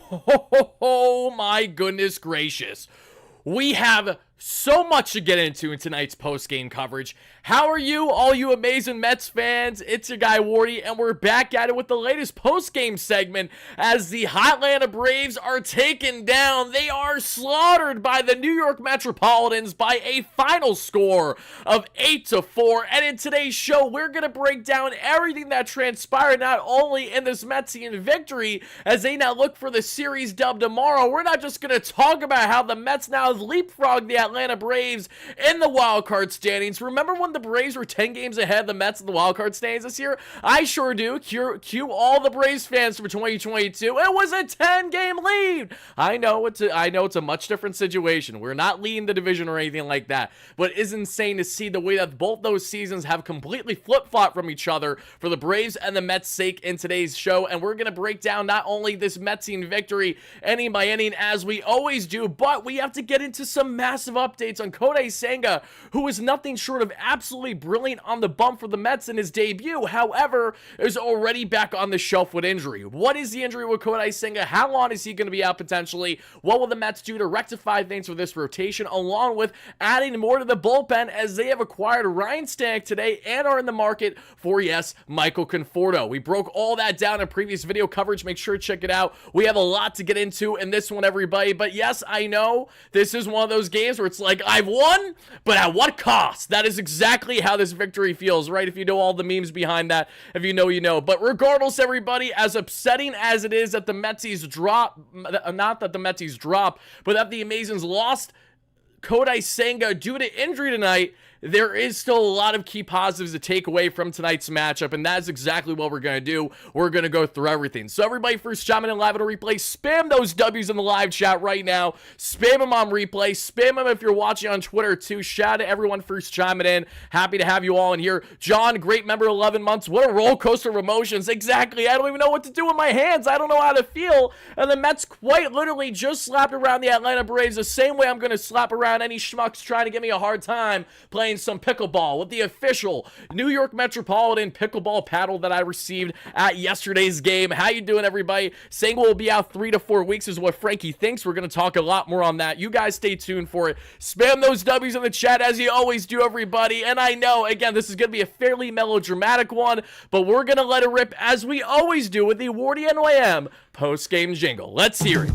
Oh my goodness gracious. We have so much to get into in tonight's post-game coverage. How are you, all you amazing Mets fans? It's your guy, Wardy, and we're back at it with the latest post-game segment as the Atlanta Braves are taken down. They are slaughtered by the New York Metropolitans by a final score of 8-4. And in today's show, we're going to break down everything that transpired, not only in this Metsian victory, as they now look for the series dub tomorrow. We're not just going to talk about how the Mets now have leapfrogged the Atlanta Braves in the wildcard standings. Remember when the Braves were 10 games ahead of the Mets in the wildcard standings this year? I sure do. Cue all the Braves fans for 2022. It was a 10-game lead. I know it's a much different situation. We're not leading the division or anything like that, but it is insane to see the way that both those seasons have completely flip-flopped from each other for the Braves and the Mets' sake in today's show. And we're going to break down not only this Metsian victory inning by inning as we always do, but we have to get into some massive updates on Senga, who is nothing short of absolutely brilliant on the bump for the Mets in his debut. However, is already back on the shelf with injury. What is the injury with Senga? How long is he going to be out potentially? What will the Mets do to rectify things for this rotation, along with adding more to the bullpen as they have acquired Ryan Stanek today and are in the market for, yes, Michael Conforto. We broke all that down in previous video coverage. Make sure to check it out. We have a lot to get into in this one, everybody. But yes, I know this is one of those games where it's like, I've won, but at what cost? That is exactly how this victory feels, right? If you know all the memes behind that, if you know, you know. But regardless, everybody, as upsetting as it is that the Metsies drop, not that the Metsies drop, but that the Amazons lost Senga due to injury tonight, there is still a lot of key positives to take away from tonight's matchup, and that's exactly what we're going to do. We're going to go through everything. So everybody, first chiming in live on a replay, spam those W's in the live chat right now. Spam them on replay. Spam them if you're watching on Twitter too. Shout out to everyone first chiming in. Happy to have you all in here. John, great member, 11 months. What a roller coaster of emotions. Exactly. I don't even know what to do with my hands. I don't know how to feel. And the Mets quite literally just slapped around the Atlanta Braves the same way I'm going to slap around any schmucks trying to give me a hard time playing some pickleball with the official New York Metropolitan pickleball paddle that I received at yesterday's game. How you doing, everybody? Senga will be out 3 to 4 weeks is what Frankie thinks. We're going to talk a lot more on that. You guys stay tuned for it. Spam those W's in the chat as you always do, everybody. And I know, again, this is going to be a fairly melodramatic one, but we're going to let it rip as we always do with the WardyNYM post-game jingle. Let's hear it.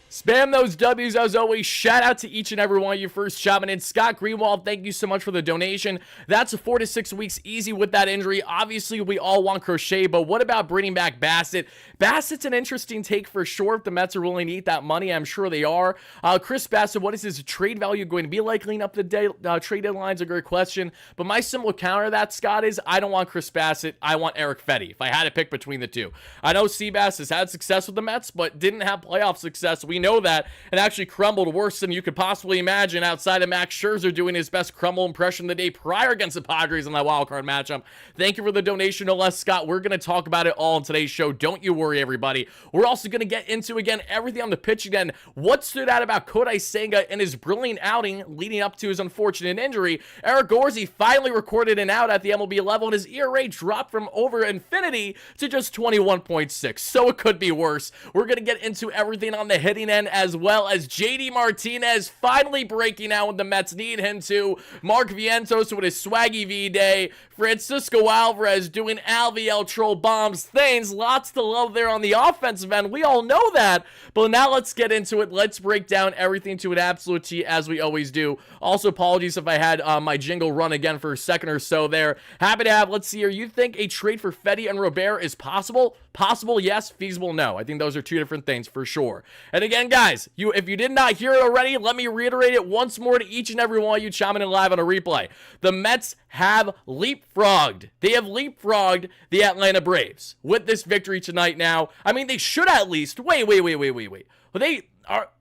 Spam those W's as always. Shout out to each and every one of you first chiming in. Scott Greenwald, thank you so much for the donation. That's 4 to 6 weeks easy with that injury. Obviously, we all want Crochet, but what about bringing back Bassett? Bassett's an interesting take for sure. If the Mets are willing to eat that money, I'm sure they are. Chris Bassett, what is his trade value going to be like leading up the trade deadline's a great question. But my simple counter to that, Scott, is I don't want Chris Bassett. I want Eric Fedde. If I had to pick between the two. I know Seabass has had success with the Mets, but didn't have playoff success. We know that, and actually crumbled worse than you could possibly imagine outside of Max Scherzer doing his best crumble impression the day prior against the Padres in that wildcard matchup. Thank you for the donation, no less, Scott. We're going to talk about it all in today's show. Don't you worry, everybody. We're also going to get into, again, everything on the pitch again. What stood out about Senga and his brilliant outing leading up to his unfortunate injury? Eric Gorski finally recorded an out at the MLB level, and his ERA dropped from over infinity to just 21.6. So it could be worse. We're going to get into everything on the hitting end as well as JD Martinez finally breaking out when the Mets need him to. Mark Vientos with his swaggy V day. Francisco Alvarez doing Alviel troll bombs things. Lots to love there on the offensive end. We all know that. But now let's get into it. Let's break down everything to an absolute T as we always do. Also, apologies if I had my jingle run again for a second or so there. Happy to have, let's see here. You think a trade for Fedde and Robert is possible? Possible, yes. Feasible, no. I think those are two different things for sure. And again, guys, if you did not hear it already, let me reiterate it once more to each and every one of you chiming in live on a replay. The Mets have leapfrogged. They have leapfrogged the Atlanta Braves with this victory tonight now. I mean, they should at least... Wait. Well, they...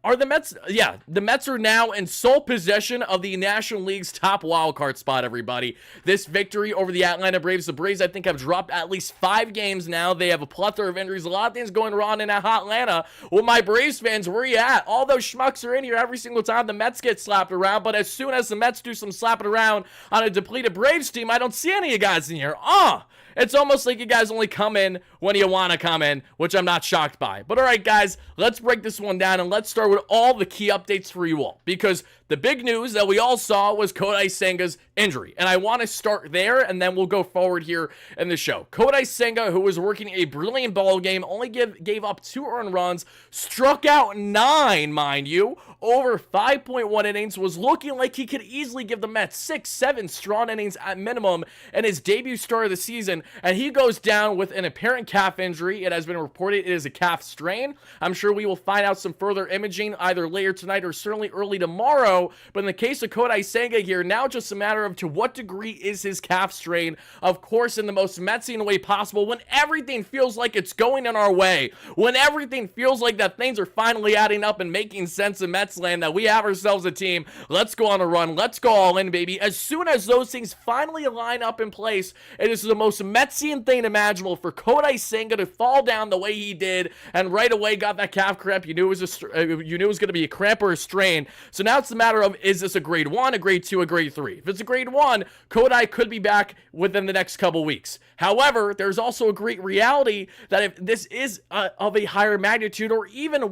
Are the Mets... Yeah, the Mets are now in sole possession of the National League's top wildcard spot, everybody. This victory over the Atlanta Braves. The Braves, I think, have dropped at least 5 games now. They have a plethora of injuries. A lot of things going wrong in Atlanta. Well, my Braves fans, where you at? All those schmucks are in here every single time the Mets get slapped around. But as soon as the Mets do some slapping around on a depleted Braves team, I don't see any of you guys in here. It's almost like you guys only come in when you want to come in, which I'm not shocked by. But all right, guys, let's break this one down, and let's start with all the key updates for you all. Because the big news that we all saw was Kodai Senga's injury. And I want to start there, and then we'll go forward here in the show. Kodai Senga, who was working a brilliant ball game, only gave up 2 earned runs, struck out 9, mind you, over 5.1 innings, was looking like he could easily give the Mets 6-7 strong innings at minimum in his debut start of the season, and he goes down with an apparent calf injury. It has been reported it is a calf strain. I'm sure we will find out some further imaging either later tonight or certainly early tomorrow, but in the case of Kodai Senga here, now just a matter of to what degree is his calf strain. Of course, in the most Metsian way possible, when everything feels like it's going in our way, when everything feels like that things are finally adding up and making sense in Mets land, that we have ourselves a team, let's go on a run, let's go all in, baby. As soon as those things finally line up in place, it is the most Metsian thing imaginable for Kodai Senga to fall down the way he did, and right away got that calf cramp. You knew it was going to be a cramp or a strain. So now it's the matter of, is this a grade 1, a grade 2, a grade 3? If it's a grade 1, Kodai could be back within the next couple weeks. However, there's also a great reality that if this is of a higher magnitude, or even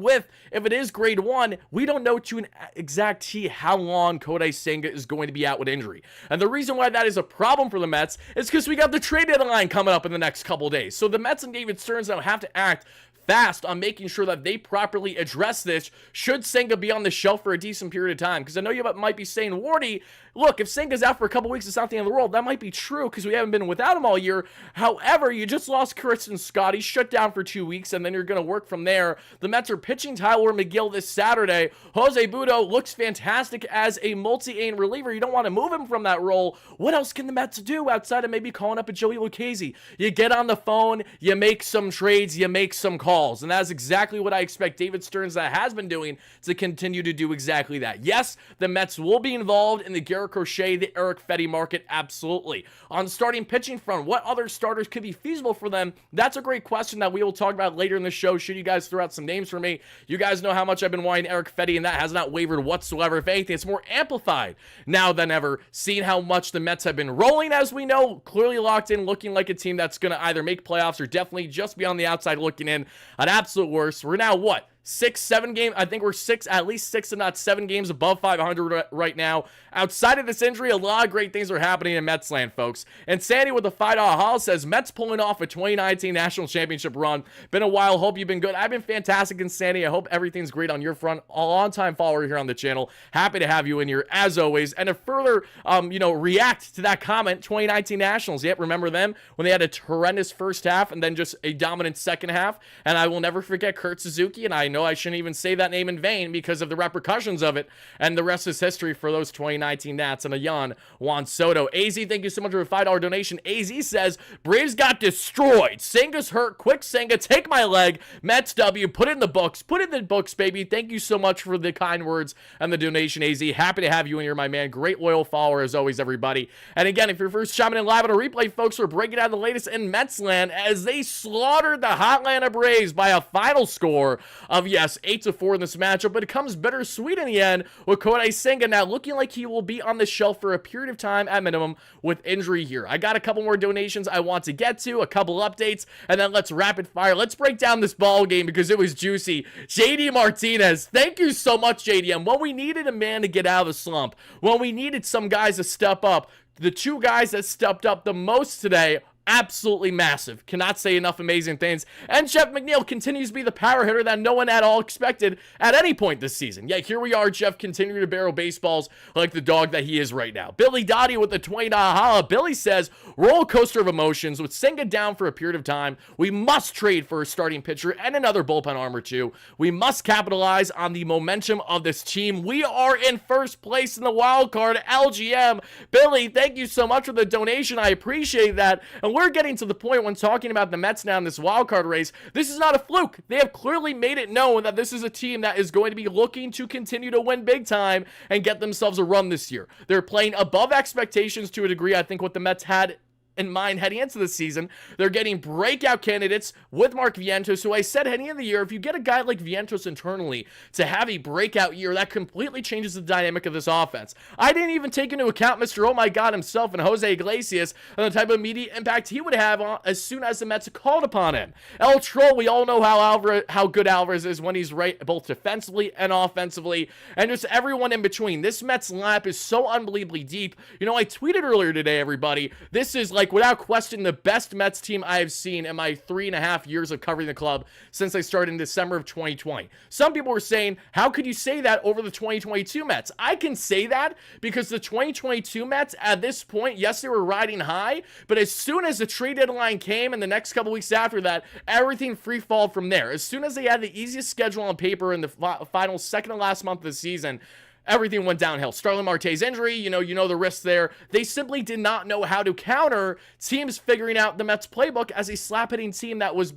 if it is grade 1, we don't know to an exact T how long Kodai Senga is going to be out with injury. And the reason why that is a problem for the Mets is because we got the trade deadline coming up in the next couple days. So the Mets and David Stearns now have to act fast on making sure that they properly address this should Senga be on the shelf for a decent period of time. Because I know you might be saying, Wardy, look, if Senga's out for a couple weeks, it's not the end of the world. That might be true because we haven't been without him all year. However, you just lost Chris Scotty, shut down for 2 weeks, and then you're going to work from there. The Mets are pitching Tyler McGill this Saturday. Jose Budo looks fantastic as a multi-aim reliever. You don't want to move him from that role. What else can the Mets do outside of maybe calling up a Joey Lucchesi? You get on the phone, you make some trades, you make some calls. And that's exactly what I expect David Stearns, that has been doing, to continue to do exactly that. Yes, the Mets will be involved in the Garrett Crochet, the Eric Fedde market, absolutely. On starting pitching front, what other starters could be feasible for them? That's a great question that we will talk about later in the show. Should you guys throw out some names for me? You guys know how much I've been wanting Eric Fedde, and that has not wavered whatsoever. If anything, it's more amplified now than ever, seeing how much the Mets have been rolling, as we know, clearly locked in, looking like a team that's going to either make playoffs or definitely just be on the outside looking in. An absolute worst. We're now what? 6-7 games. I think we're at least 6 if not 7 games above 500 right now. Outside of this injury, a lot of great things are happening in Mets land, folks. And Sandy with the $5 haul says, Mets pulling off a 2019 National Championship run. Been a while. Hope you've been good. I've been fantastic in Sandy. I hope everything's great on your front. A long-time follower here on the channel. Happy to have you in here as always. And to further, react to that comment, 2019 Nationals. Yep, remember them when they had a horrendous first half and then just a dominant second half. And I will never forget Kurt Suzuki, and I know I shouldn't even say that name in vain because of the repercussions of it, and the rest is history for those 2019 Nats. And a Juan Soto. AZ, thank you so much for a $5 donation. AZ says, Braves got destroyed. Senga's hurt. Quick, Senga, take my leg. Mets W, put it in the books. Put it in the books, baby. Thank you so much for the kind words and the donation, AZ. Happy to have you in here, my man. Great loyal follower as always, everybody. And again, if you're first chiming in live on a replay, folks, we're breaking down the latest in Mets land as they slaughtered the Atlanta Braves by a final score of, yes, 8-4 in this matchup, but it comes bittersweet in the end with Kodai Senga now looking like he will be on the shelf for a period of time at minimum with injury here. I got a couple more donations I want to get to, a couple updates, and then let's rapid fire. Let's break down this ball game because it was juicy. JD Martinez, thank you so much, JDM. When we needed a man to get out of the slump, when we needed some guys to step up, the two guys that stepped up the most today absolutely massive. Cannot say enough amazing things. And Jeff McNeil continues to be the power hitter that no one at all expected at any point this season. Yet here we are, Jeff continuing to barrel baseballs like the dog that he is right now. Billy Dottie with the $20 holla. Billy says, roller coaster of emotions with Senga down for a period of time. We must trade for a starting pitcher and another bullpen arm or two. We must capitalize on the momentum of this team. We are in first place in the wild card. LGM. Billy, thank you so much for the donation. I appreciate that. And we're getting to the point when talking about the Mets now in this wild card race. This is not a fluke. They have clearly made it known that this is a team that is going to be looking to continue to win big time and get themselves a run this year. They're playing above expectations to a degree. I think what the Mets had in mind heading into the season. They're getting breakout candidates with Mark Vientos, who I said heading into the year, if you get a guy like Vientos internally to have a breakout year, that completely changes the dynamic of this offense. I didn't even take into account Mr. Oh My God himself and Jose Iglesias and the type of immediate impact he would have as soon as the Mets called upon him. El Troll, we all know how good Alvarez is when he's right, both defensively and offensively, and just everyone in between. This Mets lineup is so unbelievably deep. You know, I tweeted earlier today, everybody, this is like without question the best Mets team I have seen in my 3.5 years of covering the club since I started in December of 2020. Some people were saying, how could you say that over the 2022 Mets? I can say that because the 2022 Mets at this point, yes, they were riding high, but as soon as the trade deadline came and the next couple weeks after that, everything free fall from there. As soon as they had the easiest schedule on paper in the final second to last month of the season, everything went downhill. Starling Marte's injury, you know the risks there. They simply did not know how to counter teams figuring out the Mets playbook as a slap-hitting team that was,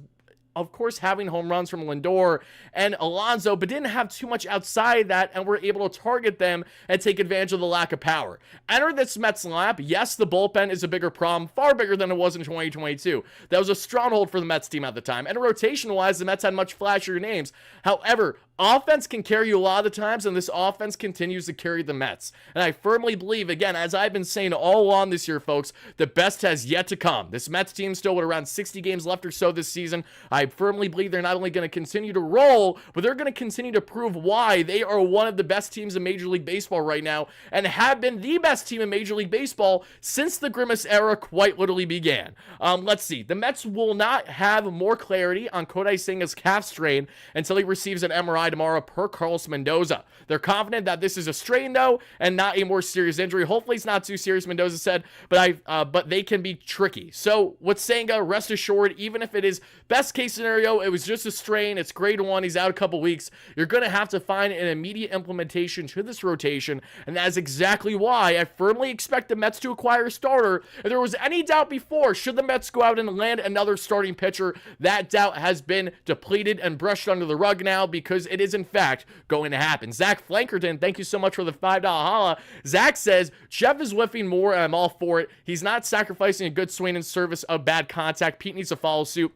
of course, having home runs from Lindor and Alonso, but didn't have too much outside that and were able to target them and take advantage of the lack of power. Enter this Mets lineup. Yes, the bullpen is a bigger problem, far bigger than it was in 2022. That was a stronghold for the Mets team at the time. And rotation-wise, the Mets had much flashier names. However, offense can carry you a lot of the times, and this offense continues to carry the Mets. And I firmly believe, again, as I've been saying all along this year, folks, the best has yet to come. This Mets team still with around 60 games left or so this season. I firmly believe they're not only going to continue to roll, but they're going to continue to prove why they are one of the best teams in Major League Baseball right now and have been the best team in Major League Baseball since the Grimace era quite literally began. Let's see. The Mets will not have more clarity on Kodai Senga's calf strain until he receives an MRI tomorrow per Carlos Mendoza. They're confident that this is a strain though and not a more serious injury. Hopefully it's not too serious, Mendoza said, but they can be tricky. So with Senga, rest assured, even if it is best case scenario, it was just a strain, it's grade 1, he's out a couple weeks, you're going to have to find an immediate implementation to this rotation, and that is exactly why I firmly expect the Mets to acquire a starter. If there was any doubt before, should the Mets go out and land another starting pitcher, that doubt has been depleted and brushed under the rug now because it is in fact going to happen. Zach Flankerton, thank you so much for the $5 holla. Zach says, Jeff is whiffing more and I'm all for it. He's not sacrificing a good swing in service of bad contact. Pete needs to follow suit.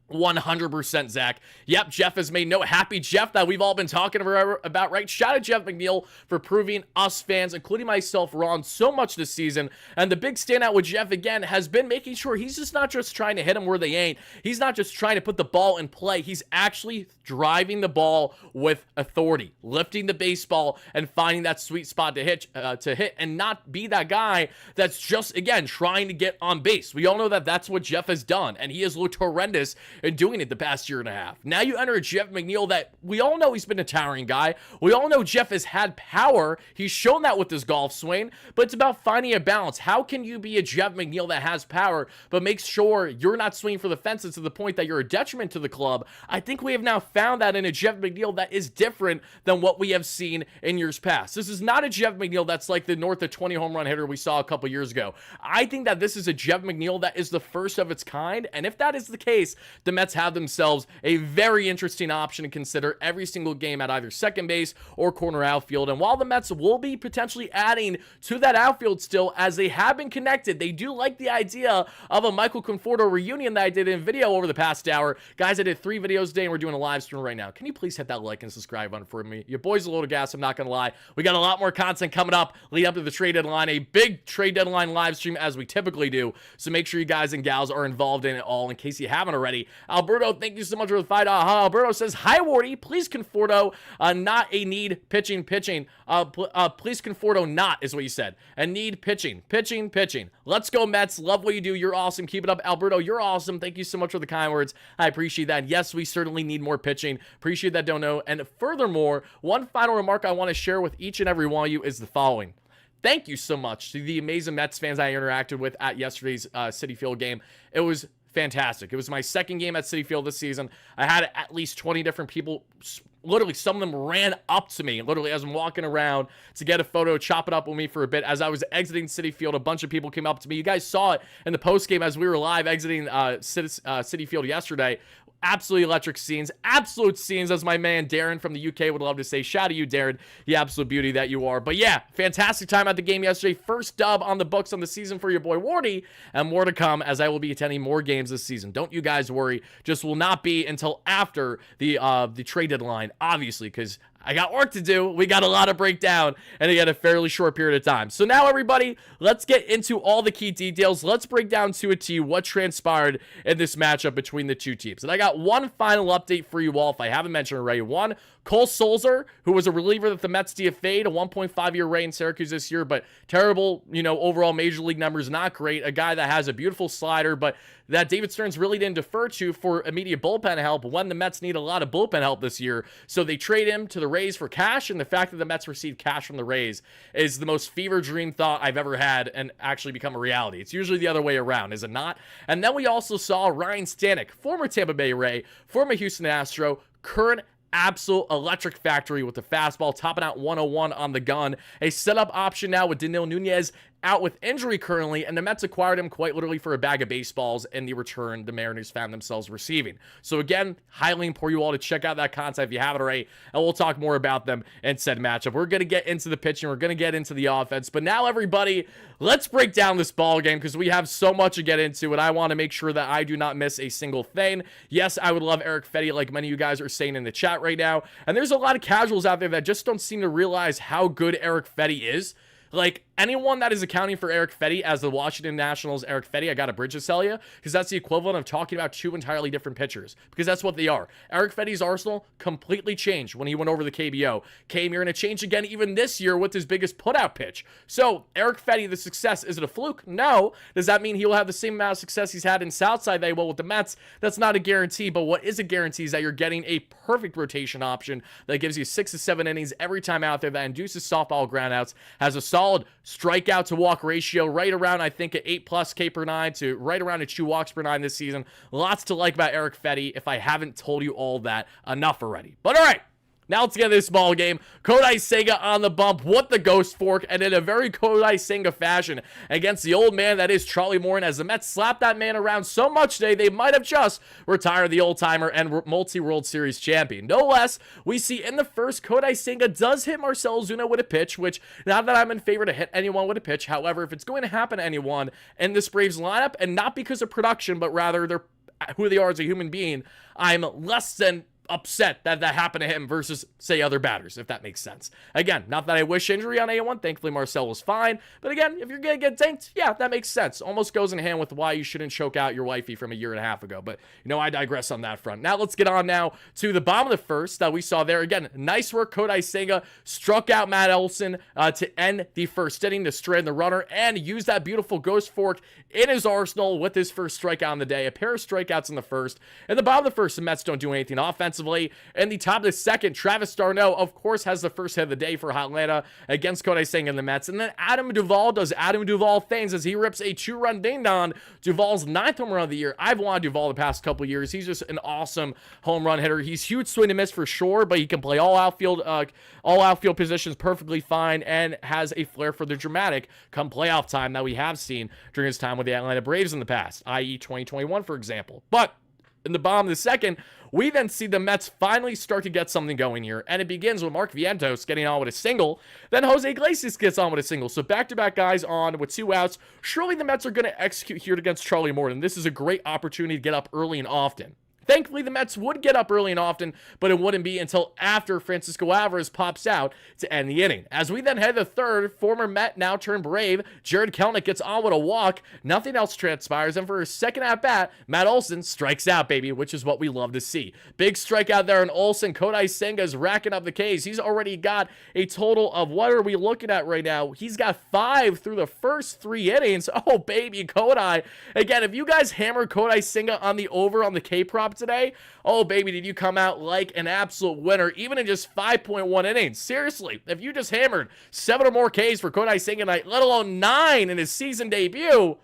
100%, Zach. Yep, Jeff has made no happy Jeff that we've all been talking about, right? Shout out Jeff McNeil for proving us fans, including myself, wrong so much this season. And the big standout with Jeff, again, has been making sure he's just not just trying to hit them where they ain't. He's not just trying to put the ball in play. He's actually driving the ball with authority, lifting the baseball and finding that sweet spot to hit and not be that guy that's just, again, trying to get on base. We all know that that's what Jeff has done, and he has looked horrendous and doing it the past year and a half. Now you enter a Jeff McNeil that we all know he's been a towering guy. We all know Jeff has had power. He's shown that with his golf swing, but it's about finding a balance. How can you be a Jeff McNeil that has power, but makes sure you're not swinging for the fences to the point that you're a detriment to the club? I think we have now found that in a Jeff McNeil that is different than what we have seen in years past. This is not a Jeff McNeil that's like the north of 20 home run hitter we saw a couple years ago. I think that this is a Jeff McNeil that is the first of its kind, and if that is the case, the Mets have themselves a very interesting option to consider every single game at either second base or corner outfield. And while the Mets will be potentially adding to that outfield still, as they have been connected, they do like the idea of a Michael Conforto reunion that I did in video over the past hour. Guys, I did 3 videos today and we're doing a live stream right now. Can you please hit that like and subscribe button for me? Your boy's a load of gas, I'm not gonna lie. We got a lot more content coming up lead up to the trade deadline, a big trade deadline live stream as we typically do. So make sure you guys and gals are involved in it all. In case you haven't already, Alberto, thank you so much for the $5. Alberto says, hi, Wardy. Please Conforto, not a need pitching. Please Conforto not is what you said. A need pitching. Let's go, Mets. Love what you do. You're awesome. Keep it up. Alberto, you're awesome. Thank you so much for the kind words. I appreciate that. Yes, we certainly need more pitching. Appreciate that, Dono. And furthermore, one final remark I want to share with each and every one of you is the following. Thank you so much to the amazing Mets fans I interacted with at yesterday's Citi Field game. It was fantastic. It was my second game at Citi Field this season. I had at least 20 different people. Literally, some of them ran up to me, literally, as I'm walking around to get a photo, chop it up with me for a bit. As I was exiting Citi Field, a bunch of people came up to me. You guys saw it in the post game as we were live exiting Citi Field yesterday. Absolutely electric scenes, absolute scenes, as my man Darren from the UK would love to say. Shout out to you, Darren, the absolute beauty that you are. But yeah, fantastic time at the game yesterday. First dub on the books on the season for your boy Wardy, and more to come as I will be attending more games this season. Don't you guys worry. Just will not be until after the trade deadline, obviously, because I got work to do. We got a lot to break down, and again, a fairly short period of time. So now, everybody, let's get into all the key details. Let's break down to a T what transpired in this matchup between the two teams. And I got one final update for you all, if I haven't mentioned already. One, Cole Sulzer, who was a reliever that the Mets DFA'd, a 1.5-year reign in Syracuse this year, but terrible, overall major league numbers, not great. A guy that has a beautiful slider, but that David Stearns really didn't defer to for immediate bullpen help when the Mets need a lot of bullpen help this year. So they trade him to the Rays for cash, and the fact that the Mets received cash from the Rays is the most fever dream thought I've ever had and actually become a reality. It's usually the other way around, is it not? And then we also saw Ryan Stanek, former Tampa Bay Ray, former Houston Astro, current absolute electric factory with the fastball, topping out 101 on the gun. A setup option now with Danilo Nunez out with injury currently, and the Mets acquired him quite literally for a bag of baseballs in the return the Mariners found themselves receiving. So again, highly implore you all to check out that content if you haven't already, and we'll talk more about them in said matchup. We're going to get into the pitching, we're going to get into the offense, but now everybody, let's break down this ball game because we have so much to get into, and I want to make sure that I do not miss a single thing. Yes, I would love Eric Fedde, like many of you guys are saying in the chat right now, and there's a lot of casuals out there that just don't seem to realize how good Eric Fedde is. Like, anyone that is accounting for Eric Fedde as the Washington Nationals Eric Fedde, I got a bridge to sell you, because that's the equivalent of talking about two entirely different pitchers, because that's what they are. Eric Fedde's arsenal completely changed when he went over the KBO. Came here, and it changed again even this year with his biggest put-out pitch. So, Eric Fedde, the success, is it a fluke? No. Does that mean he will have the same amount of success he's had in Southside that he will with the Mets? That's not a guarantee, but what is a guarantee is that you're getting a perfect rotation option that gives you 6 to 7 innings every time out there, that induces softball groundouts, has a solid strikeout to walk ratio right around, I think, at 8+ K per 9 to right around at 2 walks per 9 this season. Lots to like about Eric Fedde if I haven't told you all that enough already. But all right, now let's get into this ball game. Kodai Senga on the bump with the ghost fork, and in a very Kodai Senga fashion against the old man that is Charlie Morton, as the Mets slapped that man around so much today they might have just retired the old-timer and multi-World Series champion. No less, we see in the first, Kodai Senga does hit Marcell Ozuna with a pitch, which, not that I'm in favor to hit anyone with a pitch, however, if it's going to happen to anyone in this Braves lineup, and not because of production, but rather they're who they are as a human being, I'm less than upset that happened to him versus, say, other batters, if that makes sense. Again, not that I wish injury on anyone. Thankfully, Marcell was fine. But again, if you're going to get tanked, yeah, that makes sense. Almost goes in hand with why you shouldn't choke out your wifey from a year and a half ago. But, I digress on that front. Now, let's get on now to the bottom of the first that we saw there. Again, nice work. Kodai Senga struck out Matt Olson to end the first inning to strand the runner and use that beautiful ghost fork in his arsenal with his first strikeout on the day. A pair of strikeouts in the first. In the bottom of the first, the Mets don't do anything offensively. In the top of the second, Travis d'Arnaud, of course, has the first hit of the day for Atlanta against Kodai Senga and the Mets. And then Adam Duvall does Adam Duvall things as he rips a 2-run ding-dong. Duvall's 9th home run of the year. I've wanted Duvall the past couple years. He's just an awesome home run hitter. He's huge swing and miss for sure, but he can play all outfield positions perfectly fine and has a flair for the dramatic come playoff time that we have seen during his time with the Atlanta Braves in the past, i.e. 2021, for example. But in the bottom of the second, we then see the Mets finally start to get something going here, and it begins with Mark Vientos getting on with a single, then Jose Iglesias gets on with a single, so back-to-back guys on with 2 outs. Surely the Mets are going to execute here against Charlie Morton. This is a great opportunity to get up early and often. Thankfully, the Mets would get up early and often, but it wouldn't be until after Francisco Alvarez pops out to end the inning. As we then head to third, former Met, now turned Brave, Jared Kelenic gets on with a walk. Nothing else transpires, and for his second at-bat, Matt Olson strikes out, baby, which is what we love to see. Big strikeout there in Olson. Kodai Senga is racking up the Ks. He's already got a total of, what are we looking at right now? He's got 5 through the first 3 innings. Oh, baby, Kodai. Again, if you guys hammer Kodai Senga on the over on the K prop today, oh baby, did you come out like an absolute winner, even in just 5.1 innings. Seriously, if you just hammered 7 or more Ks for Kodai Senga tonight, let alone 9 in his season debut,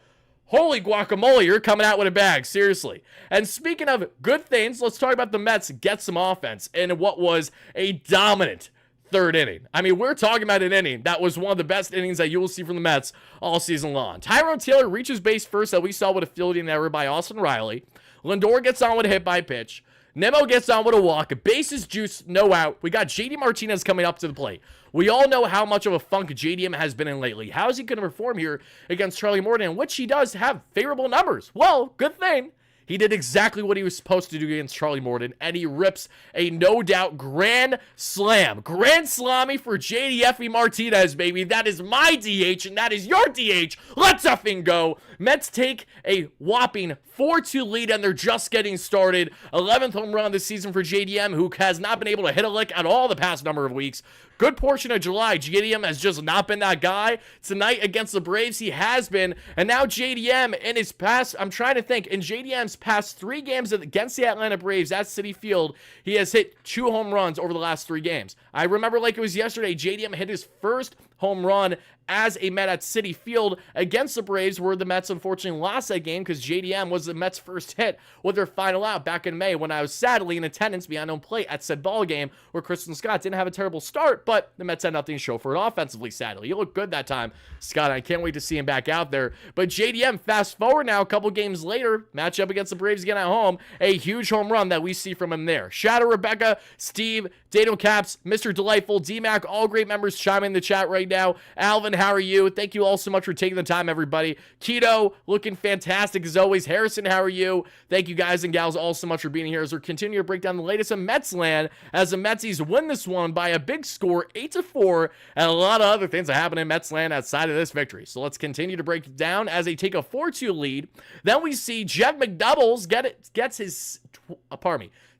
holy guacamole, you're coming out with a bag, seriously. And speaking of good things, let's talk about the Mets get some offense in what was a dominant third inning. I mean, we're talking about an inning that was one of the best innings that you will see from the Mets all season long. Tyrone Taylor reaches base first, that we saw with a fielding error by Austin Riley. Lindor gets on with a hit by pitch. Nimmo gets on with a walk. Bases juiced, no out. We got JD Martinez coming up to the plate. We all know how much of a funk JDM has been in lately. How is he going to perform here against Charlie Morton, which he does have favorable numbers? Well, good thing. He did exactly what he was supposed to do against Charlie Morton, and he rips a no-doubt grand slam. Grand slammy for JD Martinez, baby. That is my DH, and that is your DH. Let's effing go. Mets take a whopping 4-2 lead, and they're just getting started. 11th home run this season for JDM, who has not been able to hit a lick at all the past number of weeks. Good portion of July, JDM has just not been that guy. Tonight against the Braves, he has been. And now JDM in his past, I'm trying to think, in JDM's past 3 games against the Atlanta Braves at Citi Field, he has hit 2 home runs over the last 3 games. I remember like it was yesterday, JDM hit his first home run as a Met at Citi Field against the Braves, where the Mets unfortunately lost that game because JDM was the Mets' first hit with their final out back in May, when I was sadly in attendance behind home plate at said ball game, where Kristen Scott didn't have a terrible start, but the Mets had nothing to show for it offensively, sadly. He looked good that time, Scott. I can't wait to see him back out there. But JDM, fast forward now, a couple games later, matchup against the Braves again at home, a huge home run that we see from him there. Shadow Rebecca, Steve, Daniel Caps, Mr. Delightful, D-Mac, all great members chiming in the chat right now. Alvin, how are you? Thank you all so much for taking the time, everybody. Keto, looking fantastic as always. Harrison, how are you? Thank you guys and gals all so much for being here as we continue to break down the latest in Mets land, as the Metsies win this one by a big score, 8-4, and a lot of other things that happen in Mets land outside of this victory. So let's continue to break it down as they take a 4-2 lead. Then we see Jeff McDoubles gets his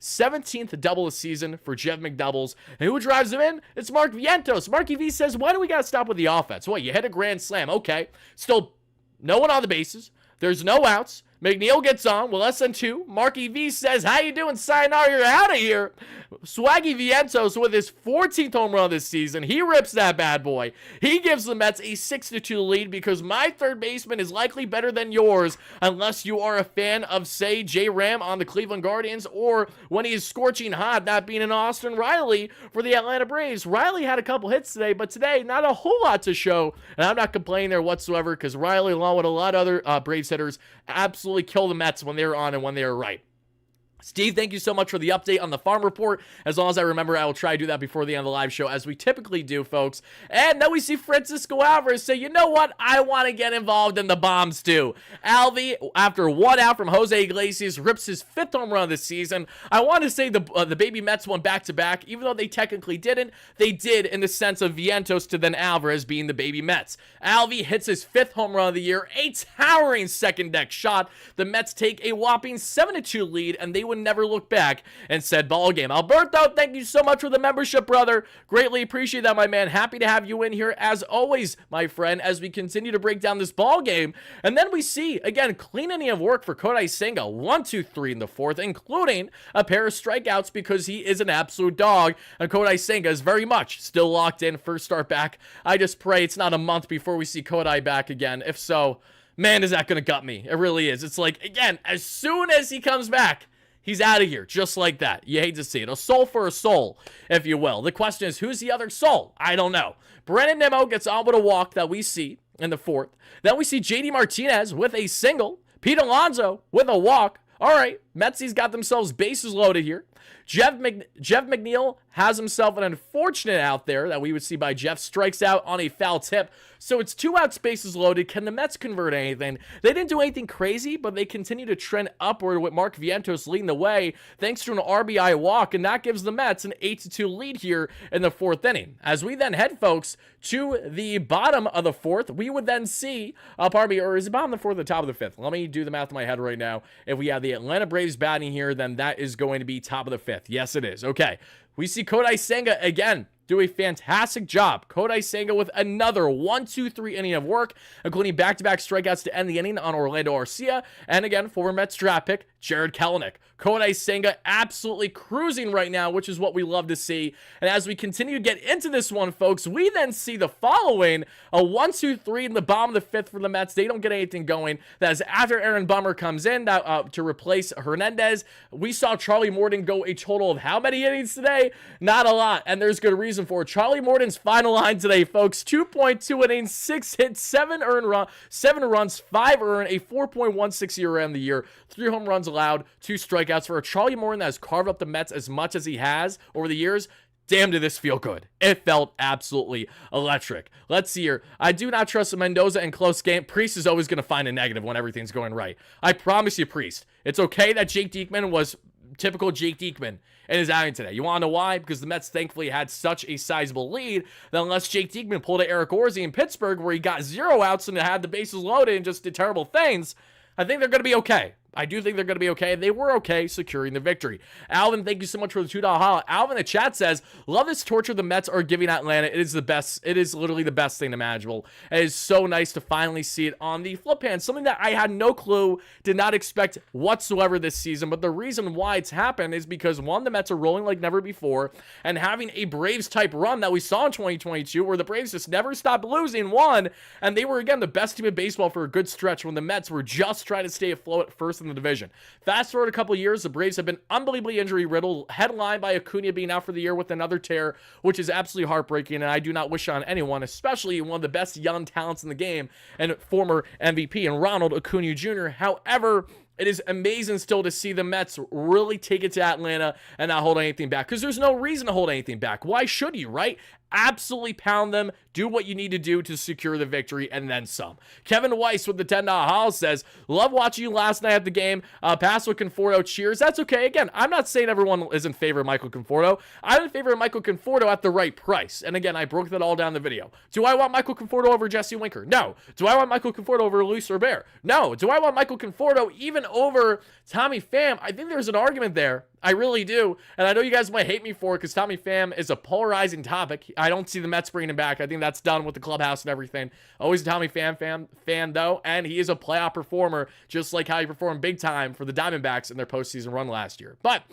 17th double a season for Jeff McDoubles. And who drives him in? It's Mark Vientos. Marky V says, why do we got to stop with the offense? Well, you hit a grand slam. Okay. Still no one on the bases. There's no outs. McNeil gets on with less than 2. Marky V says, how you doing, Sayonara? You're out of here. Swaggy Vientos with his 14th home run this season. He rips that bad boy. He gives the Mets a 6-2 lead, because my third baseman is likely better than yours, unless you are a fan of, say, J. Ram on the Cleveland Guardians, or when he is scorching hot, not being an Austin Riley for the Atlanta Braves. Riley had a couple hits today, but today, not a whole lot to show, and I'm not complaining there whatsoever, because Riley, along with a lot of other Braves hitters, absolutely kill the Mets when they were on and when they were right. Steve, thank you so much for the update on the farm report. As long as I remember, I will try to do that before the end of the live show, as we typically do, folks. And then we see Francisco Alvarez say, you know what? I want to get involved in the bombs, too. Alvy, after 1 out from Jose Iglesias, rips his 5th home run this season. I want to say the baby Mets won back-to-back, even though they technically didn't. They did in the sense of Vientos to then Alvarez being the baby Mets. Alvy hits his 5th home run of the year, a towering second-deck shot. The Mets take a whopping 7-2 lead, and they would never look back and said ball game. Alberto, thank you so much for the membership, brother. Greatly appreciate that, my man. Happy to have you in here as always, my friend, as we continue to break down this ball game. And then we see, again, clean inning of work for Kodai Senga. 1, 2, 3 in the 4th, including a pair of strikeouts, because he is an absolute dog. And Kodai Senga is very much still locked in. First start back. I just pray it's not a month before we see Kodai back again. If so, man, is that going to gut me. It really is. It's like, again, as soon as he comes back, he's out of here, just like that. You hate to see it. A soul for a soul, if you will. The question is, who's the other soul? I don't know. Brandon Nimmo gets on with a walk that we see in the 4th. Then we see JD Martinez with a single. Pete Alonso with a walk. All right, Metsies got themselves bases loaded here. Jeff McNeil has himself an unfortunate out there that we would see by Jeff, strikes out on a foul tip. So it's 2 outs, bases loaded. Can the Mets convert anything? They didn't do anything crazy, but they continue to trend upward with Mark Vientos leading the way thanks to an RBI walk, and that gives the Mets an 8-2 lead here in the 4th inning. As we then head, folks, to the bottom of the 4th, we would then see, or is it bottom of the 4th or the top of the 5th? Let me do the math in my head right now. If we have the Atlanta Braves batting here, then that is going to be top of the 5th. Yes, it is. Okay. We see Kodai Senga again do a fantastic job. Kodai Senga with another 1-2-3 inning of work, including back-to-back strikeouts to end the inning on Orlando Arcia, and again, former Mets draft pick, Jared Kelenic. Kodai Senga absolutely cruising right now, which is what we love to see. And as we continue to get into this one, folks, we then see the following, a 1-2-3 in the bottom of the 5th for the Mets. They don't get anything going. That is after Aaron Bummer comes in to replace Hernandez. We saw Charlie Morton go a total of how many innings today? Not a lot, and there's good reason for it. Charlie Morton's final line today, folks, 2.2 innings, 6 hits, 7 runs, 5 earned, a 4.16 ERA in the year, 3 home runs allowed, 2 strikeouts for a Charlie Morton that has carved up the Mets as much as he has over the years. Damn, did this feel good. It felt absolutely electric. Let's see here. I do not trust Mendoza in close game. Priest is always going to find a negative when everything's going right. I promise you, Priest. It's okay that Jake Diekman was typical Jake Diekman in his outing today. You want to know why? Because the Mets thankfully had such a sizable lead that unless Jake Diekman pulled a Eric Orsi in Pittsburgh where he got 0 outs and had the bases loaded and just did terrible things, I think they're going to be okay. I do think they're going to be okay. They were okay securing the victory. Alvin, thank you so much for the $2 holla. Alvin in the chat says, love this torture the Mets are giving Atlanta. It is the best. It is literally the best thing imaginable. It is so nice to finally see it on the flip hand. Something that I had no clue, did not expect whatsoever this season. But the reason why it's happened is because, one, the Mets are rolling like never before, and having a Braves-type run that we saw in 2022 where the Braves just never stopped losing, one, and they were, again, the best team in baseball for a good stretch when the Mets were just trying to stay afloat at first in the division. Fast forward a couple years, the Braves have been unbelievably injury-riddled, headlined by Acuna being out for the year with another tear, which is absolutely heartbreaking, and I do not wish on anyone, especially one of the best young talents in the game and former MVP in Ronald Acuna Jr. However, it is amazing still to see the Mets really take it to Atlanta and not hold anything back, because there's no reason to hold anything back. Why should you, right? Absolutely pound them, do what you need to do to secure the victory, and then some. Kevin Weiss with the $10 holla says, love watching you last night at the game. Pass with Conforto, cheers. That's okay. Again, I'm not saying everyone is in favor of Michael Conforto. I'm in favor of Michael Conforto at the right price. And again, I broke that all down in the video. Do I want Michael Conforto over Jesse Winker? No. Do I want Michael Conforto over Luis Robert? No. Do I want Michael Conforto even over Tommy Pham? I think there's an argument there. I really do. And I know you guys might hate me for it because Tommy Pham is a polarizing topic. I don't see the Mets bringing him back. I think that's done with the clubhouse and everything. Always a Tommy Pham fan, though. And he is a playoff performer, just like how he performed big time for the Diamondbacks in their postseason run last year. But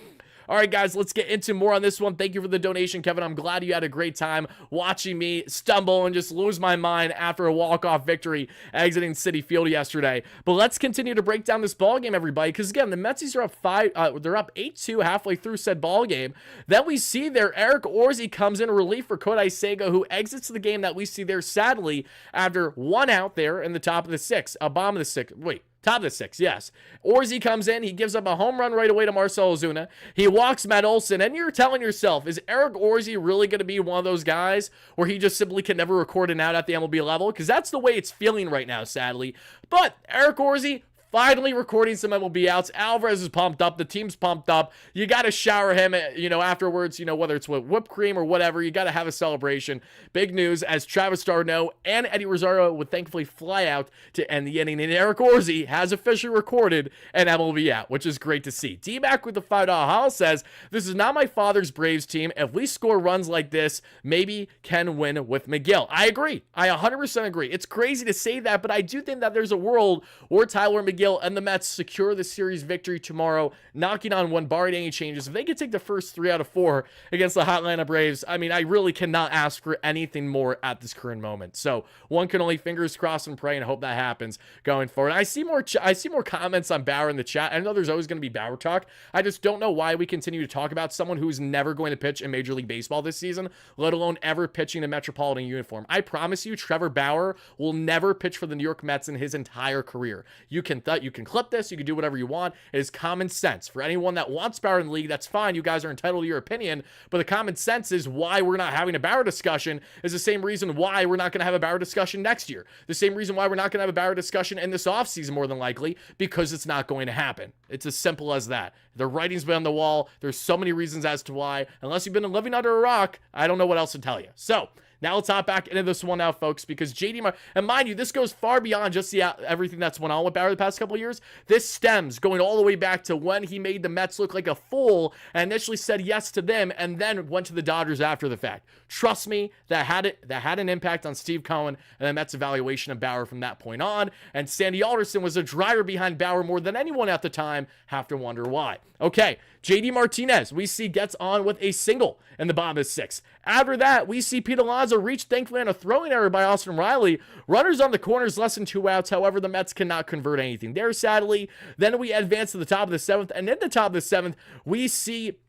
all right, guys, let's get into more on this one. Thank you for the donation, Kevin. I'm glad you had a great time watching me stumble and just lose my mind after a walk-off victory exiting Citi Field yesterday. But let's continue to break down this ball game, everybody, because again, the Metsies are up they're up 8-2 halfway through said ball game. Then we see there Eric Orsi comes in relief for Kodai Senga, who exits the game that we see there sadly after 1 out there in the top of the 6th, bottom of the 6th. Top of the 6th, yes. Orsi comes in. He gives up a home run right away to Marcell Ozuna. He walks Matt Olson, and you're telling yourself, is Eric Orsi really going to be one of those guys where he just simply can never record an out at the MLB level? Because that's the way it's feeling right now, sadly. But Eric Orsi finally recording some MLB outs. Alvarez is pumped up. The team's pumped up. You got to shower him, afterwards, whether it's with whipped cream or whatever. You got to have a celebration. Big news as Travis d'Arnaud and Eddie Rosario would thankfully fly out to end the inning. And Eric Orsi has officially recorded an MLB out, which is great to see. D-Mac with the $5 holla says, this is not my father's Braves team. If we score runs like this, maybe can win with McGill. I agree. I 100% agree. It's crazy to say that, but I do think that there's a world where Tyler McGill and the Mets secure the series victory tomorrow, knocking on one, barring any changes. If they could take the first 3 out of 4 against the Atlanta Braves, I mean, I really cannot ask for anything more at this current moment. So one can only fingers crossed and pray and hope that happens going forward. I see more comments on Bauer in the chat. I know there's always going to be Bauer talk. I just don't know why we continue to talk about someone who's never going to pitch in Major League Baseball this season, let alone ever pitching a Metropolitan uniform. I promise you, Trevor Bauer will never pitch for the New York Mets in his entire career. You can that. You can clip this. You can do whatever you want. It is common sense. For anyone that wants Bauer in the league, that's fine. You guys are entitled to your opinion. But the common sense is why we're not having a Bauer discussion is the same reason why we're not going to have a Bauer discussion next year. The same reason why we're not going to have a Bauer discussion in this offseason, more than likely, because it's not going to happen. It's as simple as that. The writing's been on the wall. There's so many reasons as to why. Unless you've been living under a rock, I don't know what else to tell you. So, now let's hop back into this one now, folks, because and mind you, this goes far beyond just everything that's went on with Bauer the past couple of years. This stems going all the way back to when he made the Mets look like a fool and initially said yes to them and then went to the Dodgers after the fact. Trust me, that had an impact on Steve Cohen and the Mets' evaluation of Bauer from that point on. And Sandy Alderson was a driver behind Bauer more than anyone at the time. Have to wonder why. Okay, JD Martinez, we see gets on with a single in the bottom of 6. After that, we see Pete Alonso reach, thankfully, on a throwing error by Austin Riley. Runners on the corners, less than 2 outs. However, the Mets cannot convert anything there, sadly. Then we advance to the top of the 7th, and at the top of the 7th, we see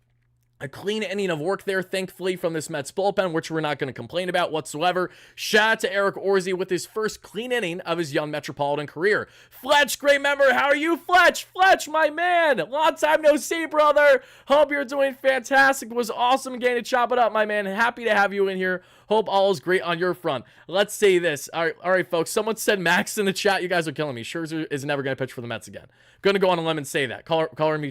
a clean inning of work there, thankfully, from this Mets bullpen, which we're not going to complain about whatsoever. Shout out to Eric Orsi with his first clean inning of his young Metropolitan career. Fletch, great member. How are you, Fletch? Fletch, my man. Long time no see, brother. Hope you're doing fantastic. It was awesome getting to chop it up, my man. Happy to have you in here. Hope all is great on your front. Let's say this. All right, folks. Someone said Max in the chat. You guys are killing me. Scherzer is never going to pitch for the Mets again. Going to go on a limb and say that. Color me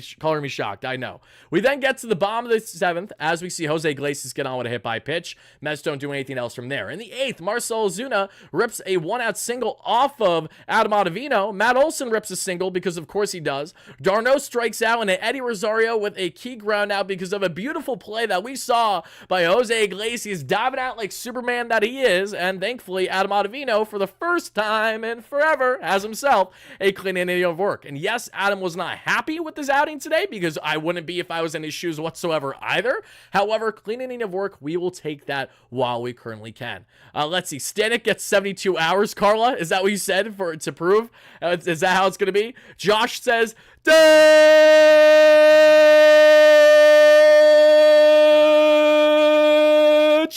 shocked. I know. We then get to the bottom of the 7th as we see Jose Iglesias get on with a hit by pitch. Mets don't do anything else from there. In the 8th, Marcell Ozuna rips a 1-out single off of Adam Ottavino. Matt Olson rips a single because of course he does. Darno strikes out and Eddie Rosario with a key ground out because of a beautiful play that we saw by Jose Iglesias diving out like Superman that he is. And thankfully, Adam Ottavino, for the first time in forever, has himself a clean inning of work. And yes, Adam was not happy with his outing today because I wouldn't be if I was in his shoes whatsoever either. However, clean inning of work, we will take that while we currently can. Let's see. Stanek gets 72 hours, Carla. Is that what you said to prove? Is that how it's going to be? Josh says,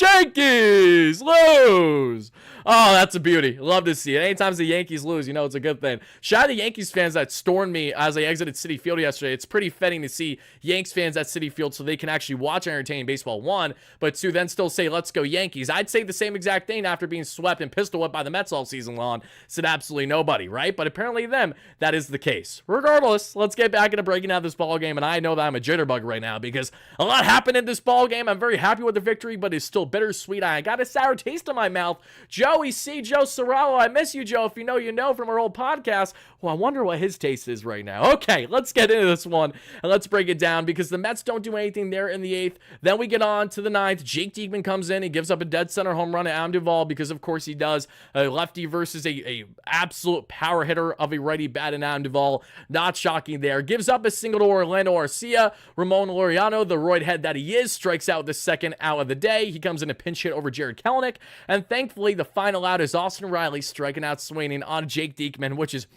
Yankees lose. Oh, that's a beauty. Love to see it. Anytime the Yankees lose, you know it's a good thing. Shout out to Yankees fans that stormed me as I exited Citi Field yesterday. It's pretty fitting to see Yanks fans at Citi Field so they can actually watch entertaining baseball, 1, but 2, then still say, let's go Yankees. I'd say the same exact thing after being swept and pistol whipped by the Mets all season long. Said absolutely nobody, right? But apparently them, that is the case. Regardless, let's get back into breaking down this ball game, and I know that I'm a jitterbug right now because a lot happened in this ball game. I'm very happy with the victory, but it's still bittersweet. I got a sour taste in my mouth. Joey C. Joe Serralo, I miss you, Joe. If you know from our old podcast. Well, I wonder what his taste is right now. Okay, let's get into this one, and let's break it down because the Mets don't do anything there in the 8th. Then we get on to the 9th. Jake Diekman comes in. He gives up a dead center home run to Adam Duvall because, of course, he does. A lefty versus a absolute power hitter of a righty bat in Adam Duvall. Not shocking there. Gives up a single to Orlando Arcia. Ramon Laureano, the roid head that he is, strikes out the second out of the day. He comes in a pinch hit over Jared Kelenic, and thankfully, the final out is Austin Riley striking out swinging on Jake Diekman, which is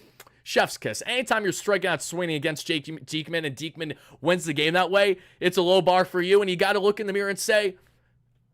chef's kiss. Anytime you're striking out swinging against Jake Diekman and Diekman wins the game that way, it's a low bar for you, and you got to look in the mirror and say,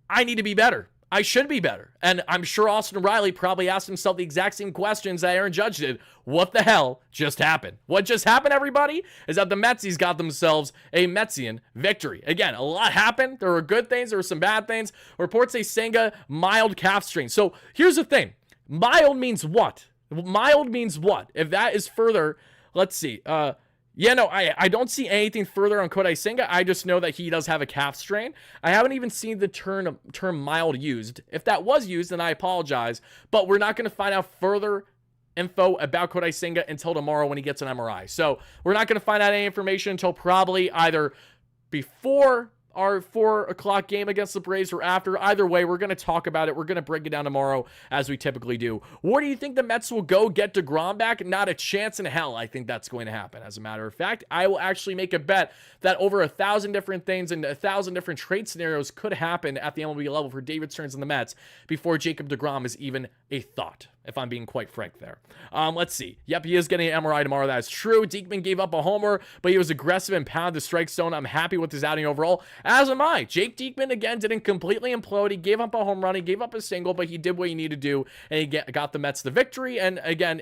I need to be better. I should be better. And I'm sure Austin Riley probably asked himself the exact same questions that Aaron Judge did. What the hell just happened? What just happened, everybody, is that the Metsies got themselves a Metsian victory. Again, a lot happened. There were good things. There were some bad things. Reports say Senga mild calf strain. So here's the thing. Mild means what? Mild means what? If that is further, let's see. I don't see anything further on Kodai Senga. I just know that he does have a calf strain. I haven't even seen the term mild used. If that was used, then I apologize. But we're not going to find out further info about Kodai Senga until tomorrow when he gets an MRI. So we're not going to find out any information until probably either before our 4 o'clock game against the Braves or after. Either way, we're going to talk about it. We're going to break it down tomorrow as we typically do. Where do you think the Mets will go get DeGrom back? Not a chance in hell I think that's going to happen. As a matter of fact, I will actually make a bet that over 1,000 different things and 1,000 different trade scenarios could happen at the MLB level for David Stearns and the Mets before Jacob DeGrom is even a thought, if I'm being quite frank there. Let's see. Yep, he is getting an MRI tomorrow. That is true. Diekman gave up a homer, but he was aggressive and pounded the strike zone. I'm happy with his outing overall, as am I. Jake Diekman, again, didn't completely implode. He gave up a home run. He gave up a single, but he did what he needed to do, and he got the Mets the victory. And again,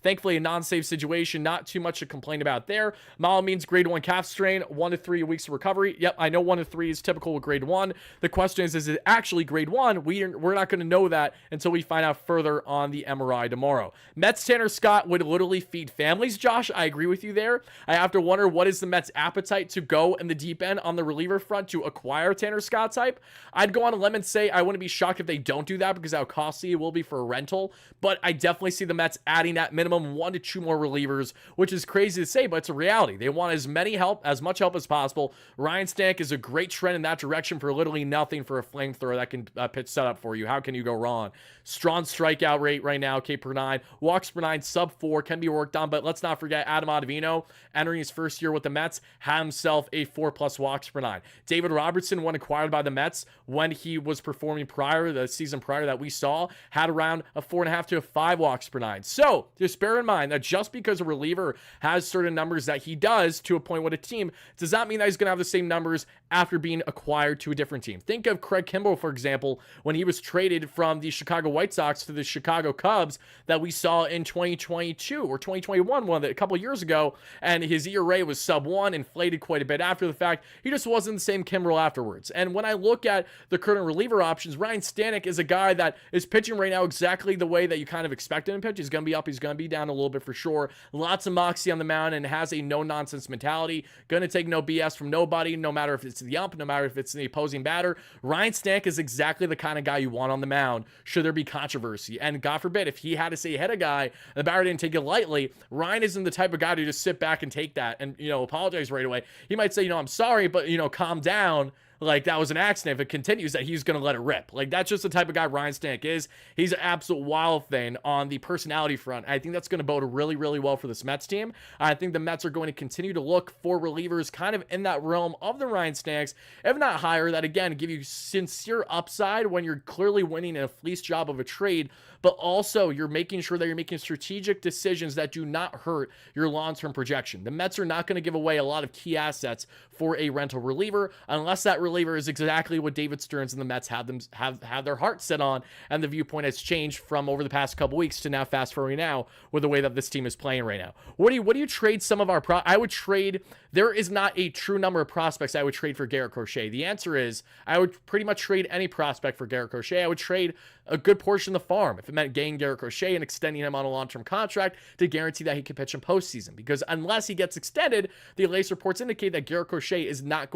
Thankfully, a non-safe situation, not too much to complain about there. Mal means grade 1 calf strain, 1 to 3 weeks of recovery. Yep, I know 1 to 3 is typical with grade 1. The question is it actually grade 1? We're not going to know that until we find out further on the MRI tomorrow. Mets Tanner Scott would literally feed families, Josh. I agree with you there. I have to wonder, what is the Mets' appetite to go in the deep end on the reliever front to acquire Tanner Scott type? I'd go on a limb and say I wouldn't be shocked if they don't do that, because how costly it will be for a rental. But I definitely see the Mets adding at minimum 1 to 2 more relievers, which is crazy to say, but it's a reality. They want as much help as possible. Ryan Stanek is a great trend in that direction for literally nothing for a flamethrower that can pitch setup for you. How can you go wrong? Strong strikeout rate right now, K per 9. Walks per 9, sub 4, can be worked on, but let's not forget Adam Ottavino, entering his first year with the Mets, had himself a 4+ walks per 9. David Robertson, when acquired by the Mets, when he was performing the season prior that we saw, had around a 4.5 to a 5 walks per 9. So just bear in mind that just because a reliever has certain numbers that he does to a point with a team, does not mean that he's going to have the same numbers after being acquired to a different team. Think of Craig Kimbrell, for example, when he was traded from the Chicago White Sox to the Chicago Cubs that we saw in 2022 or 2021, a couple years ago, and his ERA was sub 1, inflated quite a bit after the fact. He just wasn't the same Kimbrell afterwards. And when I look at the current reliever options, Ryan Stanek is a guy that is pitching right now exactly the way that you kind of expect him to pitch. He's going to be up, he's going to be down a little bit for sure. Lots of moxie on the mound and has a no-nonsense mentality. Going to take no BS from nobody, no matter if it's the ump, no matter if it's the opposing batter. Ryan Stanek is exactly the kind of guy you want on the mound should there be controversy. And God forbid, if he had to say he hit a guy, the batter didn't take it lightly, Ryan isn't the type of guy to just sit back and take that and, apologize right away. He might say, I'm sorry, but, calm down. Like, that was an accident. If it continues, that he's going to let it rip. Like, that's just the type of guy Ryan Stanek is. He's an absolute wild thing on the personality front. I think that's going to bode really, really well for this Mets team. I think the Mets are going to continue to look for relievers kind of in that realm of the Ryan Staneks, if not higher, that, again, give you sincere upside when you're clearly winning in a fleece job of a trade, but also you're making sure that you're making strategic decisions that do not hurt your long-term projection. The Mets are not going to give away a lot of key assets for a rental reliever unless that reliever is exactly what David Stearns and the Mets have their heart set on, and the viewpoint has changed from over the past couple weeks to now fast forwarding now with the way that this team is playing right now. What do you trade some of our I would trade, there is not a true number of prospects I would trade for Garrett Crochet. The answer is I would pretty much trade any prospect for Garrett Crochet. I would trade a good portion of the farm if it meant getting Garrett Crochet and extending him on a long-term contract to guarantee that he can pitch in postseason, because unless he gets extended, the latest reports indicate that Garrett Crochet is not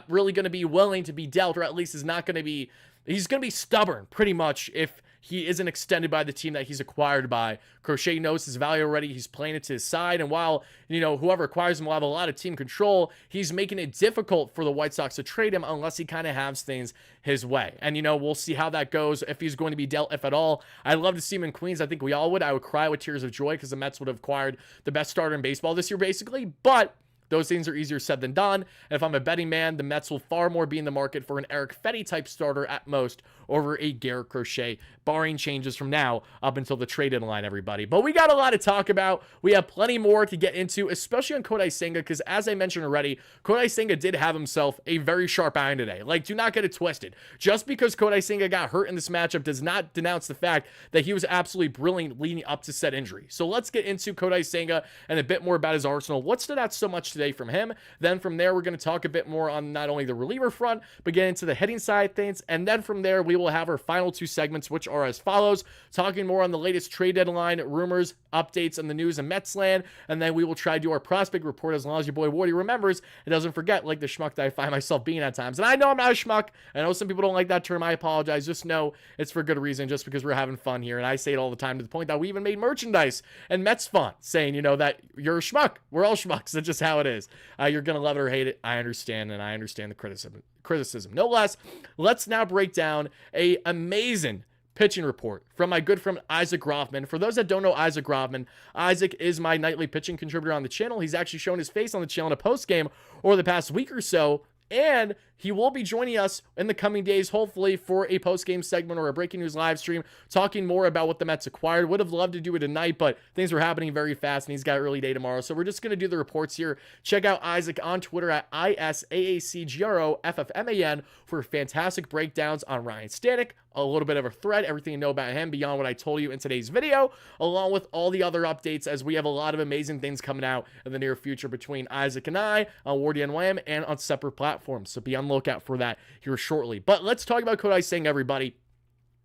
really going to be willing to be dealt, or at least he's going to be stubborn pretty much if he isn't extended by the team that he's acquired by. Crochet knows his value already. He's playing it to his side. And while, whoever acquires him will have a lot of team control, he's making it difficult for the White Sox to trade him unless he kind of has things his way. And, we'll see how that goes, if he's going to be dealt, if at all. I'd love to see him in Queens. I think we all would. I would cry with tears of joy because the Mets would have acquired the best starter in baseball this year, basically. But those things are easier said than done. And if I'm a betting man, the Mets will far more be in the market for an Eric Fedde type starter at most over a Garrett Crochet, barring changes from now up until the trade deadline, everybody. But we got a lot to talk about. We have plenty more to get into, especially on Kodai Senga, because as I mentioned already, Kodai Senga did have himself a very sharp iron today. Like, do not get it twisted. Just because Kodai Senga got hurt in this matchup does not denounce the fact that he was absolutely brilliant leading up to said injury. So let's get into Kodai Senga and a bit more about his arsenal. What stood out so much today from him? Then from there, we're going to talk a bit more on not only the reliever front, but get into the hitting side of things. And then from there, we will have our final 2 segments, which are as follows: talking more on the latest trade deadline rumors, updates, and the news in Mets land. And then we will try to do our prospect report, as long as your boy Wardy remembers and doesn't forget, like the schmuck that I find myself being at times. And I know I'm not a schmuck. I know some people don't like that term. I apologize. Just know it's for good reason, just because we're having fun here. And I say it all the time, to the point that we even made merchandise and Mets font saying, that you're a schmuck. We're all schmucks. That's just how it is. You're going to love it or hate it. I understand, and I understand the criticism. No less, let's now break down a amazing pitching report from my good friend Isaac Groffman. For those that don't know Isaac Groffman, Isaac is my nightly pitching contributor on the channel. He's actually shown his face on the channel in a post game over the past week or so, and he will be joining us in the coming days, hopefully, for a post-game segment or a breaking news live stream, talking more about what the Mets acquired. Would have loved to do it tonight, but things were happening very fast, and he's got early day tomorrow. So we're just going to do the reports here. Check out Isaac on Twitter at ISAACGROFFMAN for fantastic breakdowns on Ryan Stanek, a little bit of a thread, everything you know about him beyond what I told you in today's video, along with all the other updates, as we have a lot of amazing things coming out in the near future between Isaac and I on WardyNYM and on separate platforms. So be on the lookout for that here shortly. But let's talk about Kodai Senga, everybody.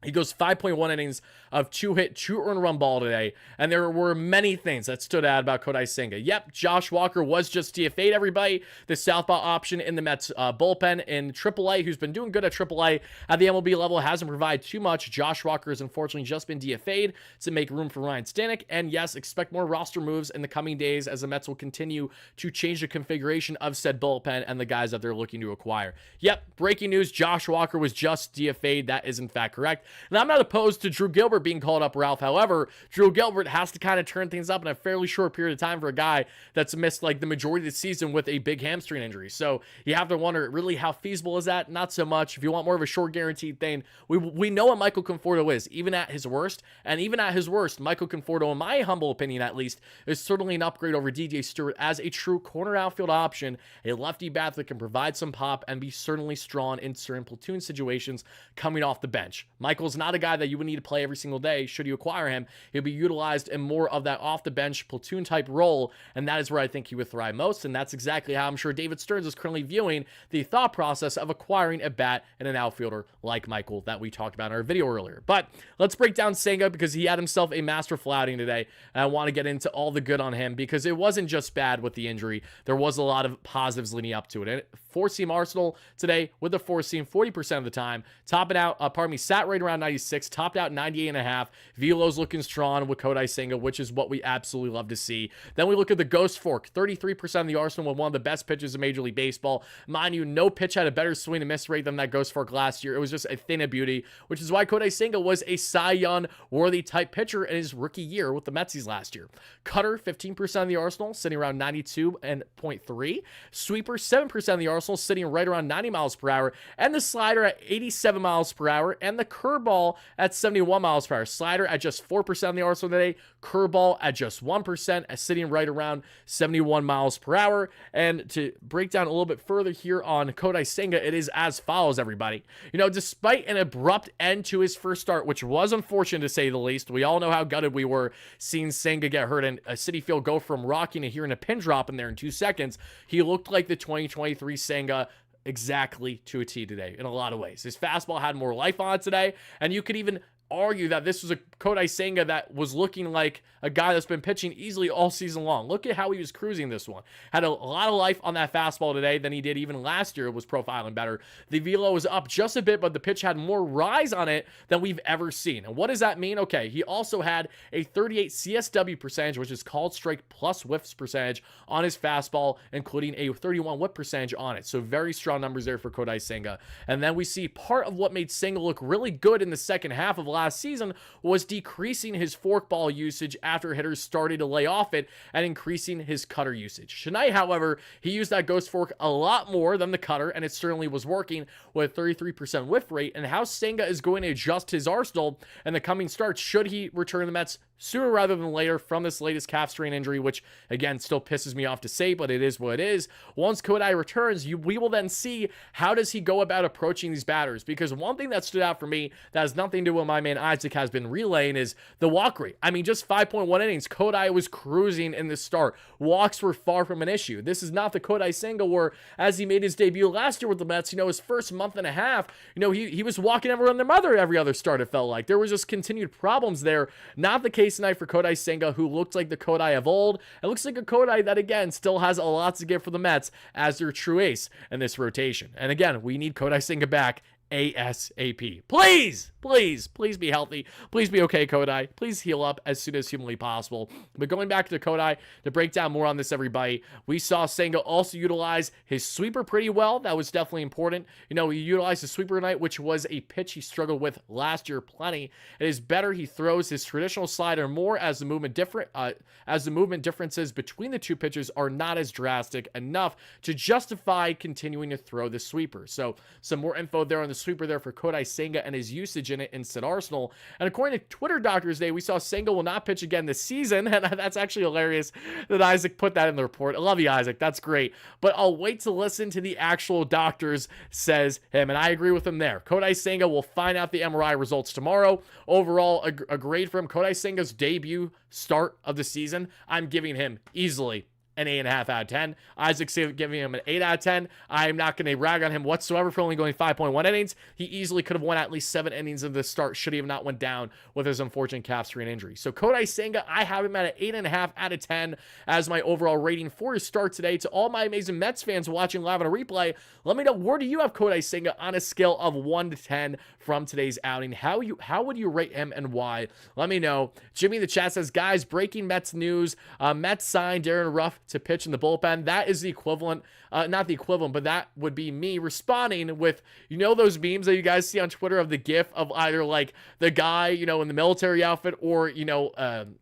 He goes 5.1 innings of 2-hit, 2-earned run ball today, and there were many things that stood out about Kodai Senga. Yep, Josh Walker was just DFA'd, everybody. The southpaw option in the Mets bullpen in AAA, who's been doing good at AAA at the MLB level, hasn't provided too much. Josh Walker has unfortunately just been DFA'd to make room for Ryan Stanek, and yes, expect more roster moves in the coming days as the Mets will continue to change the configuration of said bullpen and the guys that they're looking to acquire. Yep, breaking news, Josh Walker was just DFA'd. That is in fact correct. And I'm not opposed to Drew Gilbert being called up, Ralph. However, Drew Gilbert has to kind of turn things up in a fairly short period of time for a guy that's missed like the majority of the season with a big hamstring injury. So you have to wonder, really, how feasible is that? Not so much. If you want more of a short guaranteed thing, we know what Michael Conforto is, even at his worst. And even at his worst, Michael Conforto, in my humble opinion at least, is certainly an upgrade over DJ Stewart as a true corner outfield option, a lefty bat that can provide some pop and be certainly strong in certain platoon situations coming off the bench. Michael's not a guy that you would need to play every single day. Should you acquire him, he'll be utilized in more of that off the bench platoon type role, and that is where I think he would thrive most. And that's exactly how I'm sure David Stearns is currently viewing the thought process of acquiring a bat and an outfielder like Michael that we talked about in our video earlier. But let's break down Senga, because he had himself a masterful outing today, and I want to get into all the good on him, because it wasn't just bad with the injury. There was a lot of positives leading up to it. And four-seam Arsenal today with the four-seam 40% of the time, topping out, sat right around 96, topped out 98.5. Velo's looking strong with Kodai Senga, which is what we absolutely love to see. Then we look at the Ghost Fork, 33% of the Arsenal with one of the best pitches in Major League Baseball. Mind you, no pitch had a better swing and miss rate than that Ghost Fork last year. It was just a thing of beauty, which is why Kodai Senga was a Cy Young worthy type pitcher in his rookie year with the Metsies last year. Cutter, 15% of the Arsenal, sitting around 92.3. Sweeper, 7% of the Arsenal, sitting right around 90 miles per hour. And the slider at 87 miles per hour. And the curveball at 71 miles per hour. Slider at just 4% of the Arsenal today. Curveball at just 1%, sitting right around 71 miles per hour. And to break down a little bit further here on Kodai Senga, it is as follows, everybody. You know, despite an abrupt end to his first start, which was unfortunate to say the least, we all know how gutted we were seeing Senga get hurt and a City Field go from rocking to hearing a pin drop in there in 2 seconds. He looked like the 2023 Senga exactly to a T today in a lot of ways. His fastball had more life on it today, and you could even argue that this was a Kodai Senga that was looking like a guy that's been pitching easily all season long. Look at how he was cruising this one. Had a lot of life on that fastball today than he did even last year. It was profiling better. The velo was up just a bit, but the pitch had more rise on it than we've ever seen. And what does that mean? Okay, he also had a 38 CSW percentage, which is called strike plus whiffs percentage on his fastball, including a 31 whip percentage on it. So very strong numbers there for Kodai Senga. And then we see part of what made Senga look really good in the second half of last season was decreasing his forkball usage after hitters started to lay off it and increasing his cutter usage. Tonight, however, he used that Ghost Fork a lot more than the cutter, and it certainly was working with a 33% whiff rate. And how Senga is going to adjust his arsenal in the coming starts should he return to the Mets sooner rather than later from this latest calf strain injury, which again still pisses me off to say, but it is what it is. Once Kodai returns, we will then see how does he go about approaching these batters, because one thing that stood out for me that has nothing to do with what my man Isaac has been relaying is the walk rate. I mean, just 5.1 innings, Kodai was cruising in the start. Walks were far from an issue. This is not the Kodai Senga where, as he made his debut last year with the Mets, his first month and a half, he was walking everyone and their mother every other start, it felt like. There was just continued problems there. Not the case tonight for Kodai Senga, who looked like the Kodai of old. It looks like a Kodai that, again, still has a lot to give for the Mets as their true ace in this rotation. And again, we need Kodai Senga back ASAP. Please! Please be healthy. Please be okay, Kodai. Please heal up as soon as humanly possible. But going back to Kodai, to break down more on this, everybody, we saw Senga also utilize his sweeper pretty well. That was definitely important. You know, he utilized the sweeper tonight, which was a pitch he struggled with last year plenty. It is better he throws his traditional slider more as the movement differences between the two pitches are not as drastic enough to justify continuing to throw the sweeper. So some more info there on the sweeper there for Kodai Senga and his usage in it in said arsenal. And according to Twitter Doctors Day, we saw Senga will not pitch again this season, and that's actually hilarious that Isaac put that in the report. I love you, Isaac. That's great. But I'll wait to listen to the actual doctors, says him, and I agree with him there. Kodai Senga will find out the MRI results tomorrow. Overall, a grade for him. Kodai Senga's debut start of the season, I'm giving him easily an 8.5 out of 10. Isaac's giving him an 8 out of 10. I'm not going to rag on him whatsoever for only going 5.1 innings. He easily could have won at least 7 innings of the start should he have not went down with his unfortunate calf strain injury. So Kodai Senga, I have him at an 8.5 out of 10 as my overall rating for his start today. To all my amazing Mets fans watching live on a replay, let me know, where do you have Kodai Senga on a scale of 1 to 10 from today's outing? How would you rate him and why? Let me know. Jimmy in the chat says, guys, breaking Mets news. Mets signed Darren Ruff to pitch in the bullpen. That is the equivalent, not the equivalent, but that would be me responding with, you know, those memes that you guys see on Twitter of the gif of either like the guy, you know, in the military outfit, or, you know,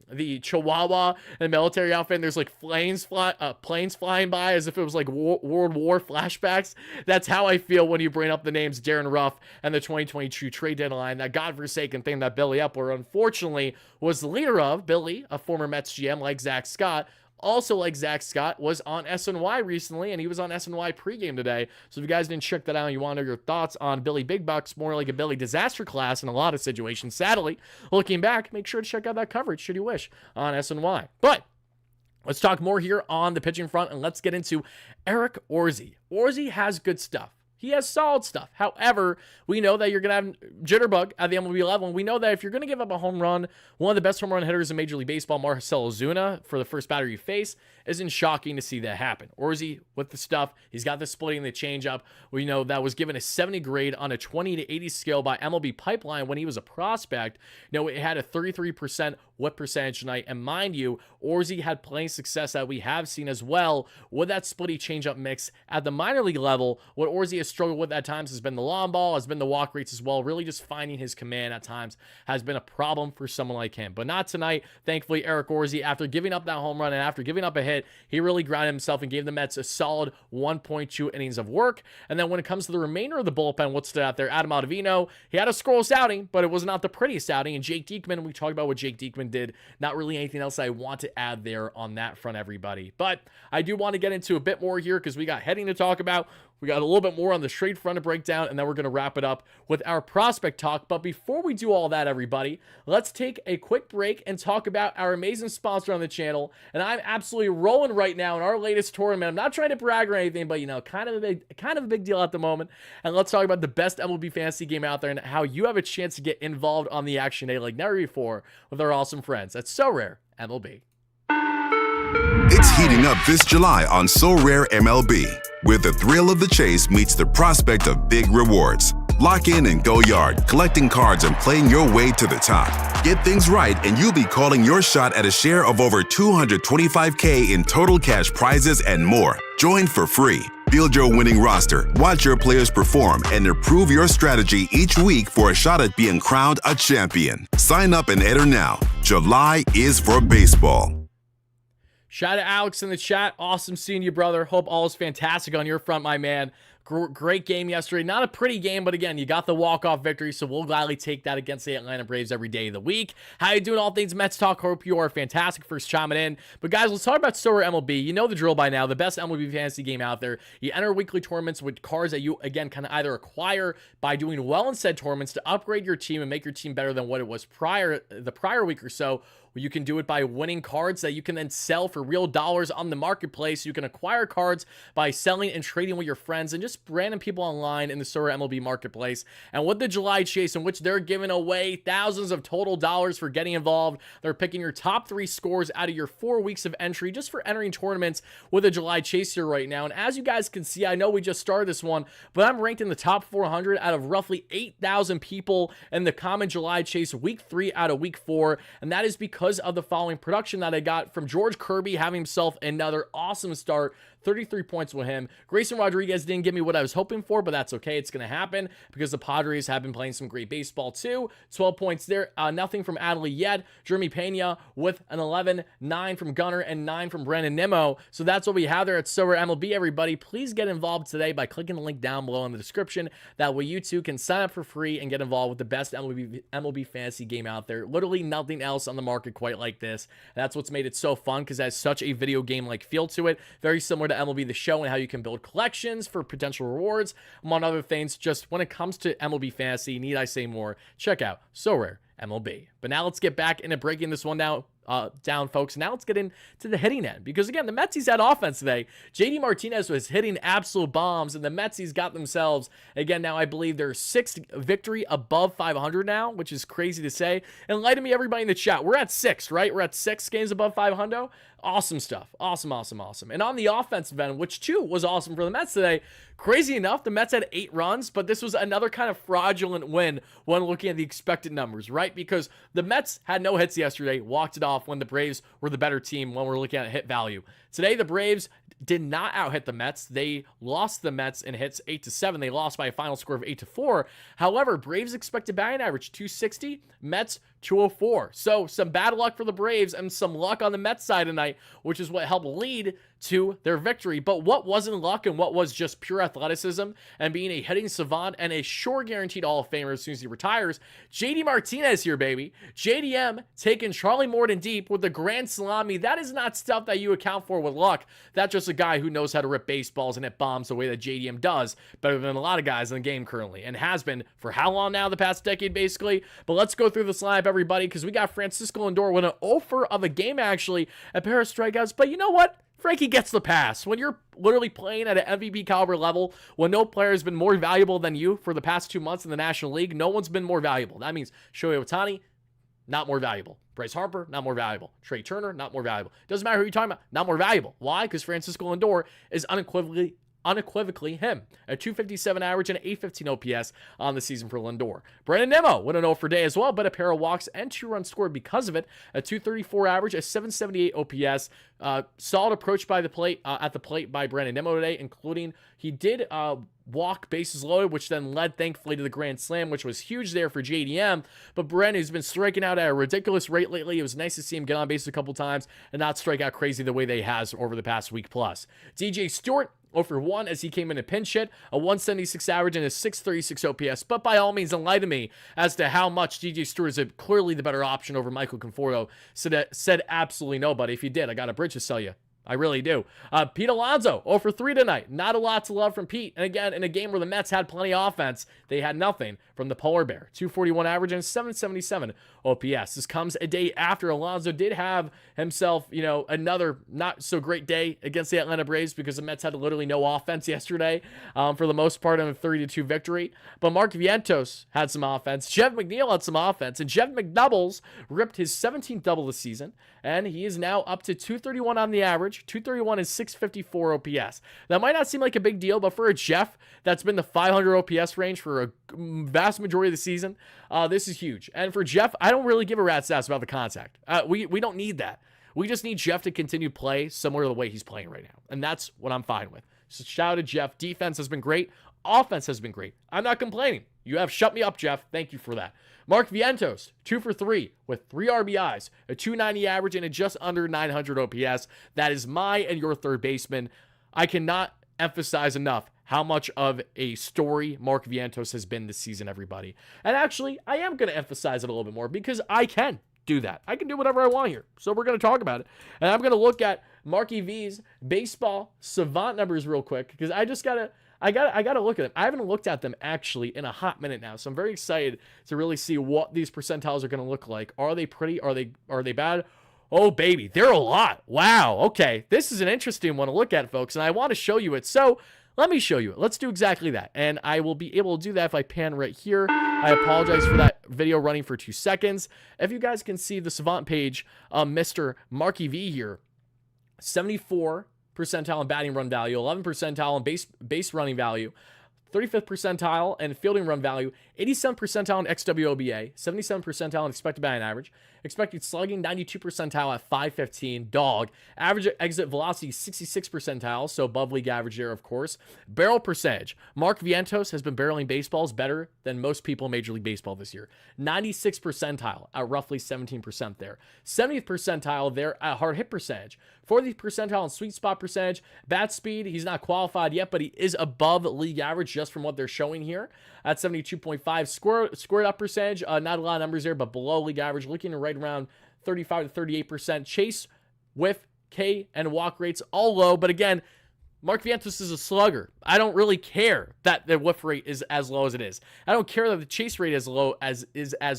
the Chihuahua in the military outfit, and there's like planes flying by as if it was like World War flashbacks. That's how I feel when you bring up the names Darren Ruff and the 2022 trade deadline, that godforsaken thing that Billy Epler unfortunately was the leader of. Billy, a former Mets GM like Zach Scott, also like Zach Scott, was on SNY recently, and he was on SNY pregame today. So if you guys didn't check that out and you want to know your thoughts on Billy Big Bucks, more like a Billy disaster class in a lot of situations, sadly, looking back, make sure to check out that coverage, should you wish, on SNY. But let's talk more here on the pitching front, and let's get into Eric Orsi. Orsi has good stuff. He has solid stuff. However, we know that you're going to have jitterbug at the MLB level. And we know that if you're going to give up a home run, one of the best home run hitters in Major League Baseball, Marcell Ozuna, for the first batter you face, isn't shocking to see that happen. Orsi with the stuff. He's got the splitting, the changeup. We know that was given a 70 grade on a 20 to 80 scale by MLB Pipeline when he was a prospect. You know, it had a 33% whip percentage tonight. And mind you, Orsi had plenty of success that we have seen as well with that splitty changeup mix at the minor league level. What Orsi has struggled with at times has been the long ball, has been the walk rates as well. Really just finding his command at times has been a problem for someone like him. But not tonight. Thankfully, Eric Orsi, after giving up that home run and after giving up a hit, he really grounded himself and gave the Mets a solid 1.2 innings of work. And then when it comes to the remainder of the bullpen, what stood out there? Adam Ottavino, he had a scoreless outing, but it was not the prettiest outing. And Jake Diekman, we talked about what Jake Diekman did. Not really anything else I want to add there on that front, everybody. But I do want to get into a bit more here because we got heading to talk about. We got a little bit more on the straight front to break down, and then we're going to wrap it up with our prospect talk. But before we do all that, everybody, let's take a quick break and talk about our amazing sponsor on the channel. And I'm absolutely rolling right now in our latest tournament. I'm not trying to brag or anything, but, you know, kind of a big deal at the moment. And let's talk about the best MLB fantasy game out there and how you have a chance to get involved on the action day like never before with our awesome friends. That's So Rare MLB. It's heating up this July on So Rare MLB, where the thrill of the chase meets the prospect of big rewards. Lock in and go yard, collecting cards and playing your way to the top. Get things right and you'll be calling your shot at a share of over $225K in total cash prizes and more. Join for free. Build your winning roster, watch your players perform, and improve your strategy each week for a shot at being crowned a champion. Sign up and enter now. July is for baseball. Shout out Alex in the chat. Awesome seeing you, brother. Hope all is fantastic on your front, my man. Great game yesterday. Not a pretty game, but again, you got the walk-off victory, so we'll gladly take that against the Atlanta Braves every day of the week. How you doing, all things Mets talk? Hope you are fantastic. First chiming in. But guys, let's talk about So Rare MLB. You know the drill by now. The best MLB fantasy game out there. You enter weekly tournaments with cards that you, again, kind of either acquire by doing well in said tournaments to upgrade your team and make your team better than what it was the prior week or so, You can do it by winning cards that you can then sell for real dollars on the marketplace. You can acquire cards by selling and trading with your friends and just random people online in the Sorare MLB marketplace. And with the July Chase, in which they're giving away thousands of total dollars for getting involved, they're picking your top 3 scores out of your 4 weeks of entry just for entering tournaments with the July Chase here right now. And as you guys can see, I know we just started this one, but I'm ranked in the top 400 out of roughly 8,000 people in the common July Chase week 3 out of week 4. And that is because of the following production that I got from George Kirby having himself another awesome start. 33 points with him. Grayson Rodriguez didn't give me what I was hoping for, but that's okay. It's going to happen because the Padres have been playing some great baseball too. 12 points there. Nothing from Adley yet. Jeremy Pena with an 11, 9 from Gunnar, and 9 from WardyNYM. So that's what we have there at Sorare MLB, everybody. Please get involved today by clicking the link down below in the description. That way you too can sign up for free and get involved with the best MLB fantasy game out there. Literally nothing else on the market quite like this. That's what's made it so fun because it has such a video game-like feel to it. Very similar to MLB The Show and how you can build collections for potential rewards, among other things. Just when it comes to MLB fantasy, need I say more, check out Sorare MLB. But now let's get back into breaking this one down, folks. Now let's get into the hitting end, because again, the Metsies had offense today. JD Martinez was hitting absolute bombs, and the Metsies got themselves, again, now I believe they're 6th victory above 500 now, which is crazy to say. Enlighten me, everybody in the chat. We're at 6, right? We're at 6 games above 500. Awesome stuff. Awesome. And on the offensive end, which too was awesome for the Mets today, crazy enough, the Mets had 8 runs, but this was another kind of fraudulent win when looking at the expected numbers, right? Because the Mets had no hits yesterday, walked it off when the Braves were the better team when we're looking at hit value. Today, the Braves did not out-hit the Mets. They lost the Mets in hits 8-7. They lost by a final score of 8-4. However, Braves expected batting average 260, Mets 204. So some bad luck for the Braves and some luck on the Mets side tonight, which is what helped lead to their victory. But what wasn't luck and what was just pure athleticism and being a hitting savant and a sure guaranteed Hall of Famer as soon as he retires, JD Martinez here, baby. JDM taking Charlie Morton deep with the grand salami. That is not stuff that you account for with luck. That's just a guy who knows how to rip baseballs and hit bombs the way that JDM does, better than a lot of guys in the game currently, and has been for how long now? The past decade, basically. But let's go through this lineup, everybody, because we got Francisco Lindor with an offer of a game, actually, a pair of strikeouts. But you know what? Frankie gets the pass. When you're literally playing at an MVP caliber level, when no player has been more valuable than you for the past 2 months in the National League, no one's been more valuable. That means Shohei Ohtani, not more valuable. Bryce Harper, not more valuable. Trey Turner, not more valuable. Doesn't matter who you're talking about, not more valuable. Why? Because Francisco Lindor is unequivocally him. A 257 average and an 815 OPS on the season for Lindor. WardyNYM with an 0 for day as well, but a pair of walks and 2 runs scored because of it. A 234 average, a 778 OPS. Solid approach by the plate at the plate by WardyNYM today, including he did walk bases loaded, which then led thankfully to the grand slam, which was huge there for JDM. But Brent, who's been striking out at a ridiculous rate lately, it was nice to see him get on base a couple times and not strike out crazy the way they has over the past week plus. DJ Stewart 0 for 1 as he came in a pinch hit, a 176 average and a 636 OPS. But by all means, enlighten me as to how much DJ Stewart is clearly the better option over Michael Conforto. Said absolutely nobody. If you did, I got a bridge to sell you. I really do. Pete Alonso, 0 for 3 tonight. Not a lot to love from Pete. And again, in a game where the Mets had plenty of offense, they had nothing from the Polar Bear. 241 average and 777 OPS. This comes a day after Alonso did have himself, another not so great day against the Atlanta Braves because the Mets had literally no offense yesterday for the most part in a 3-2 victory. But Mark Vientos had some offense. Jeff McNeil had some offense. And Jeff McDoubles ripped his 17th double this season. And he is now up to 231 on the average. 231 and 654 OPS. That might not seem like a big deal, but for a Jeff that's been the 500 OPS range for a vast majority of the season, this is huge. And for Jeff, I don't really give a rat's ass about the contact. We don't need that. We just need Jeff to continue to play similar to the way he's playing right now. And that's what I'm fine with. So shout out to Jeff. Defense has been great. Offense has been great. I'm not complaining. You have shut me up, Jeff. Thank you for that. Mark Vientos, 2 for 3 with 3 RBIs, a 290 average, and a just under 900 OPS. That is my and your third baseman. I cannot emphasize enough how much of a story Mark Vientos has been this season, everybody. And actually, I am going to emphasize it a little bit more because I can do that. I can do whatever I want here. So we're going to talk about it. And I'm going to look at Marky V's baseball savant numbers real quick because I I got to look at them. I haven't looked at them actually in a hot minute now, so I'm very excited to really see what these percentiles are going to look like. Are they pretty? Are they bad? Oh, baby, they're a lot. Wow. Okay, this is an interesting one to look at, folks, and I want to show you it. So let me show you it. Let's do exactly that, and I will be able to do that if I pan right here. I apologize for that video running for 2 seconds. If you guys can see the Savant page, Mr. Marky V here, 74 percentile in batting run value, 11 percentile in base running value, 35th percentile in fielding run value, 87th percentile in XWOBA, 77th percentile in expected batting average, expected slugging 92 percentile at 515, dog. Average exit velocity 66 percentile, so above league average there, of course. Barrel percentage. Mark Vientos has been barreling baseballs better than most people in Major League Baseball this year. 96 percentile at roughly 17% there. 70th percentile there at hard hit percentage. 40th percentile in sweet spot percentage. Bat speed, he's not qualified yet, but he is above league average just from what they're showing here at 72.5. Squared up percentage, not a lot of numbers there, but below league average, looking right around 35 to 38%. Chase, whiff, K, and walk rates all low, but again, Mark Vientos is a slugger. I don't really care that the whiff rate is as low as it is. I don't care that the chase rate is as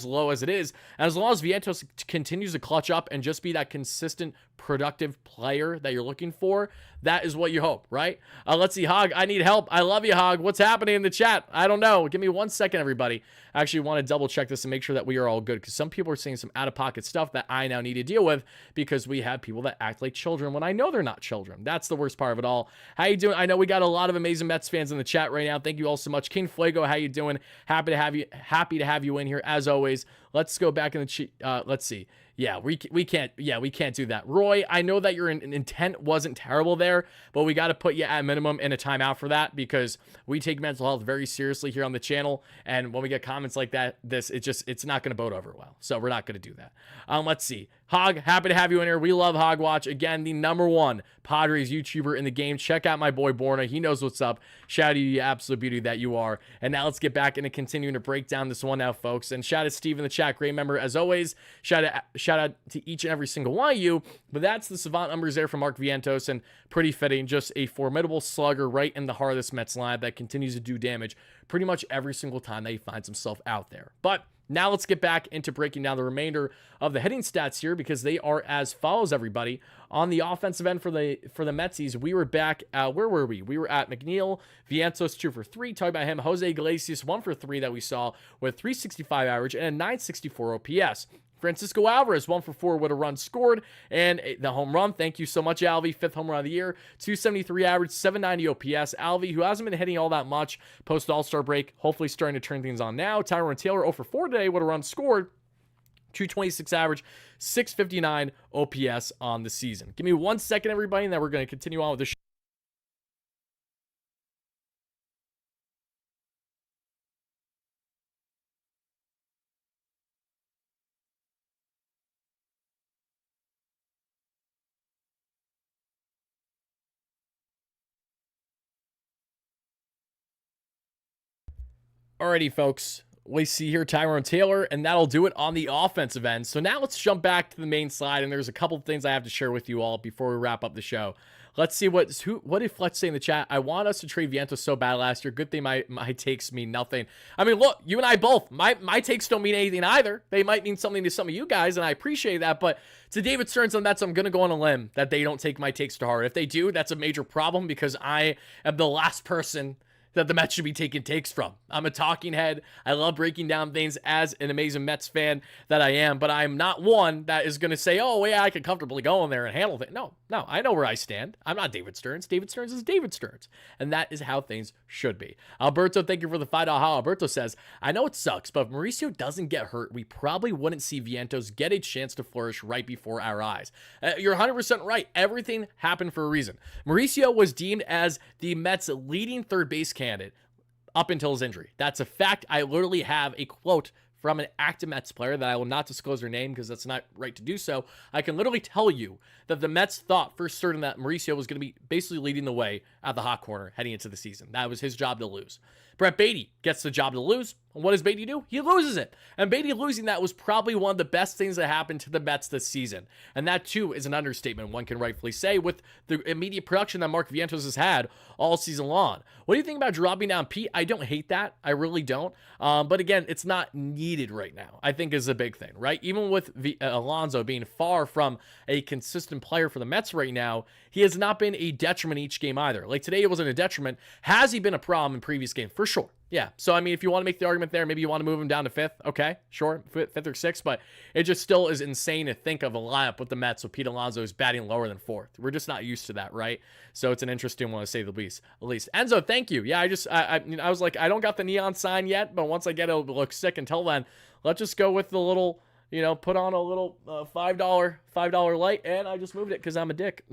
low as it is. And as long as Vientos continues to clutch up and just be that consistent, productive player that you're looking for, that is what you hope, right? Let's see, Hog, I need help. I love you, Hog. What's happening in the chat? I don't know. Give me 1 second, everybody. I actually want to double check this and make sure that we are all good, because some people are saying some out-of-pocket stuff that I now need to deal with because we have people that act like children when I know they're not children. That's the worst part of it all. How you doing? I know we got a lot of amazing Mets fans in the chat right now. Thank you all so much. King Fuego, how you doing? Happy to have you in here as always. Let's go back in the let's see. Yeah, we can't do that. Roy, I know that your intent wasn't terrible there, but we got to put you at minimum in a timeout for that, because we take mental health very seriously here on the channel, and when we get comments like that, it's not going to bode over well. So we're not going to do that. Let's see. Hog, happy to have you in here. We love Hog Watch. Again, the #1 Padres YouTuber in the game. Check out my boy Borna. He knows what's up. Shout out to you, you absolute beauty that you are. And now let's get back into continuing to break down this one now, folks. And shout out to Steve in the chat. Great member as always. Shout out to each and every single one of you. But that's the Savant numbers there from Mark Vientos, and pretty fitting. Just a formidable slugger right in the heart of this Mets line that continues to do damage pretty much every single time that he finds himself out there. But now let's get back into breaking down the remainder of the hitting stats here, because they are as follows, everybody. On the offensive end for the Metsies, we were back, where were we? We were at McNeil, Vientos 2 for 3. Talking about him, Jose Iglesias 1 for 3 that we saw with 365 average and a 964 OPS. Francisco Alvarez, 1 for 4 with a run scored and the home run. Thank you so much, Alvy. 5th home run of the year. 273 average, 790 OPS. Alvy, who hasn't been hitting all that much post All-Star break, hopefully starting to turn things on now. Tyrone Taylor, 0 for 4 today with a run scored. 226 average, 659 OPS on the season. Give me 1 second, everybody, and then we're going to continue on with the show. Alrighty, folks, we see here Tyrone Taylor, and that'll do it on the offensive end. So now let's jump back to the main slide, and there's a couple of things I have to share with you all before we wrap up the show. Let's see what did Fletch say in the chat. I want us to trade Vientos so bad last year. Good thing my takes mean nothing. I mean, look, you and I both, my takes don't mean anything either. They might mean something to some of you guys, and I appreciate that, but to David Stearns and the Mets, I'm going to go on a limb that they don't take my takes to heart. If they do, that's a major problem, because I am the last person that the Mets should be taking takes from. I'm a talking head. I love breaking down things as an amazing Mets fan that I am, but I'm not one that is going to say, oh, yeah, I could comfortably go in there and handle things. No, I know where I stand. I'm not David Stearns. David Stearns is David Stearns, and that is how things should be. Alberto, thank you for the $5. Alberto says, I know it sucks, but if Mauricio doesn't get hurt, we probably wouldn't see Vientos get a chance to flourish right before our eyes. You're 100% right. Everything happened for a reason. Mauricio was deemed as the Mets' leading third base candidate up until his injury. That's a fact. I literally have a quote from an active Mets player that I will not disclose their name because that's not right to do so. I can literally tell you that the Mets thought for certain that Mauricio was going to be basically leading the way at the hot corner heading into the season. That was his job to lose. Brett Beatty gets the job to lose. And what does Beatty do? He loses it. And Beatty losing that was probably one of the best things that happened to the Mets this season. And that, too, is an understatement, one can rightfully say, with the immediate production that Mark Vientos has had all season long. What do you think about dropping down Pete? I don't hate that. I really don't. But again, it's not needed right now, I think is a big thing, right? Even with Alonso being far from a consistent player for the Mets right now, he has not been a detriment each game either. Like today, it wasn't a detriment. Has he been a problem in previous games? For sure. Yeah. So, I mean, if you want to make the argument there, maybe you want to move him down to fifth. Okay, sure. Fifth or sixth. But it just still is insane to think of a lineup with the Mets with Pete Alonso is batting lower than fourth. We're just not used to that, right? So it's an interesting one to say the least. At least. Enzo, thank you. Yeah, I was like, I don't got the neon sign yet, but once I get it, it'll look sick. Until then, let's just go with the little, put on a little $5 light, and I just moved it because I'm a dick.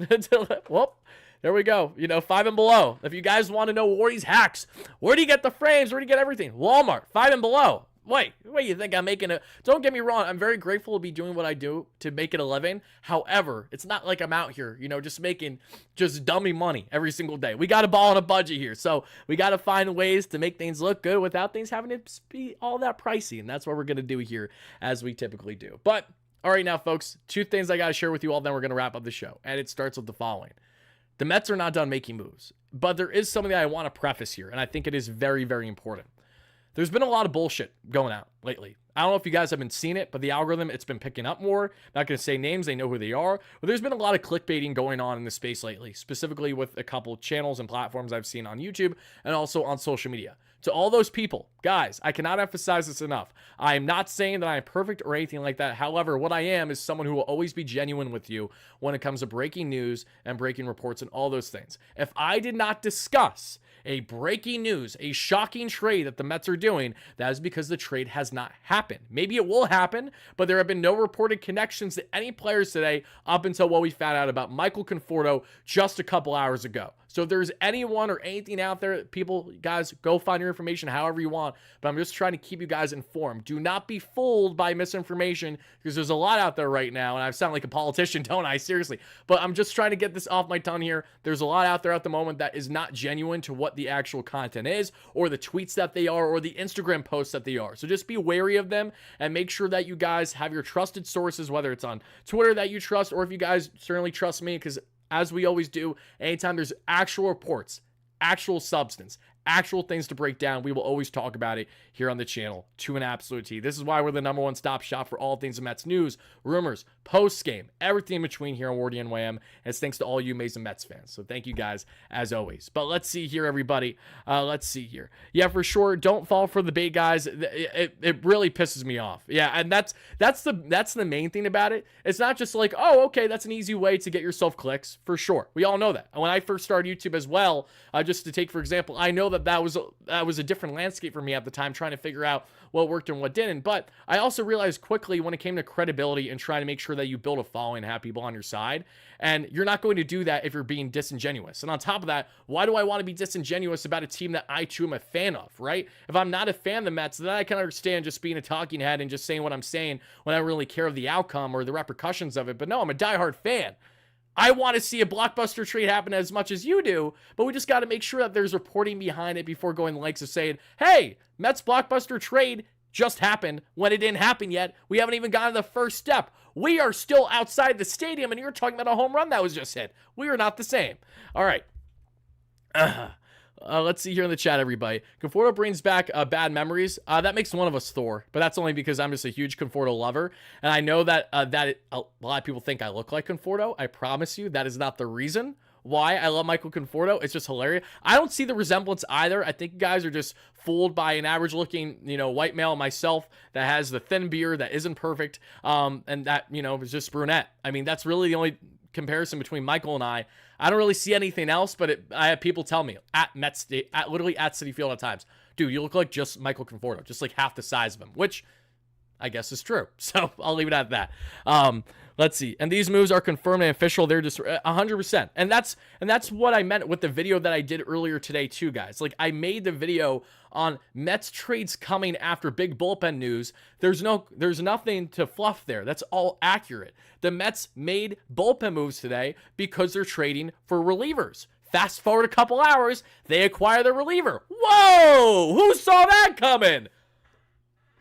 Whoop. There we go. 5 and below. If you guys want to know Wardy's hacks, where do you get the frames? Where do you get everything? Walmart, 5 and below. Wait, you think I'm making it? Don't get me wrong. I'm very grateful to be doing what I do to make it a living. However, it's not like I'm out here, just making just dummy money every single day. We got to ball on a budget here. So we got to find ways to make things look good without things having to be all that pricey. And that's what we're going to do here as we typically do. But all right, now, folks, 2 things I got to share with you all. Then we're going to wrap up the show. And it starts with the following. The Mets are not done making moves, but there is something that I want to preface here, and I think it is very, very important. There's been a lot of bullshit going out lately. I don't know if you guys have been seeing it, but the algorithm, it's been picking up more. Not going to say names. They know who they are. But there's been a lot of clickbaiting going on in the space lately, specifically with a couple channels and platforms I've seen on YouTube and also on social media. To all those people, guys, I cannot emphasize this enough. I am not saying that I am perfect or anything like that. However, what I am is someone who will always be genuine with you when it comes to breaking news and breaking reports and all those things. If I did not discuss a breaking news, a shocking trade that the Mets are doing, that is because the trade has not happened. Maybe it will happen, but there have been no reported connections to any players today up until what we found out about Michael Conforto just a couple hours ago. So if there's anyone or anything out there, people, guys, go find your information however you want. But I'm just trying to keep you guys informed. Do not be fooled by misinformation because there's a lot out there right now. And I sound like a politician, don't I? Seriously. But I'm just trying to get this off my tongue here. There's a lot out there at the moment that is not genuine to what the actual content is or the tweets that they are or the Instagram posts that they are. So just be wary of them and make sure that you guys have your trusted sources, whether it's on Twitter that you trust or if you guys certainly trust me, because as we always do, anytime there's actual reports, actual substance, actual things to break down, we will always talk about it here on the channel to an absolute T. This is why we're the #1 stop shop for all things Mets news, rumors, post-game, everything in between here on WardyNYM. And it's thanks to all you amazing Mets fans. So thank you guys as always. But let's see here, everybody. Let's see here. Yeah, for sure. Don't fall for the bait, guys. It really pisses me off. Yeah, and that's the main thing about it. It's not just like, oh, okay, that's an easy way to get yourself clicks. For sure. We all know that. And when I first started YouTube as well, just to take for example, I know that was a different landscape for me at the time, trying to figure out what worked and what didn't. But I also realized quickly when it came to credibility and trying to make sure that you build a following and have people on your side. And you're not going to do that if you're being disingenuous. And on top of that, why do I want to be disingenuous about a team that I too am a fan of, right? If I'm not a fan of the Mets, then I can understand just being a talking head and just saying what I'm saying when I don't really care of the outcome or the repercussions of it. But no, I'm a diehard fan. I want to see a blockbuster trade happen as much as you do, but we just got to make sure that there's reporting behind it before going the lengths of saying, hey, Mets blockbuster trade just happened when it didn't happen yet. We haven't even gotten the first step. We are still outside the stadium, and you're talking about a home run that was just hit. We are not the same. All right. Let's see here in the chat, everybody. Conforto brings back bad memories. That makes one of us Thor, but that's only because I'm just a huge Conforto lover. And I know that a lot of people think I look like Conforto. I promise you that is not the reason why I love Michael Conforto. It's just hilarious. I don't see the resemblance either. I think you guys are just fooled by an average looking, white male myself that has the thin beard that isn't perfect. And that, is just brunette. I mean, that's really the only comparison between Michael and I don't really see anything else, but I have people tell me literally at Citi Field at times, dude, you look like just Michael Conforto, just like half the size of him, which I guess is true. So I'll leave it at that. Let's see. And these moves are confirmed and official. They're just 100%. And that's what I meant with the video that I did earlier today too, guys. Like I made the video on Mets trades coming after big bullpen news. There's nothing to fluff there. That's all accurate. The Mets made bullpen moves today because they're trading for relievers. Fast forward a couple hours, they acquire the reliever. Whoa! Who saw that coming?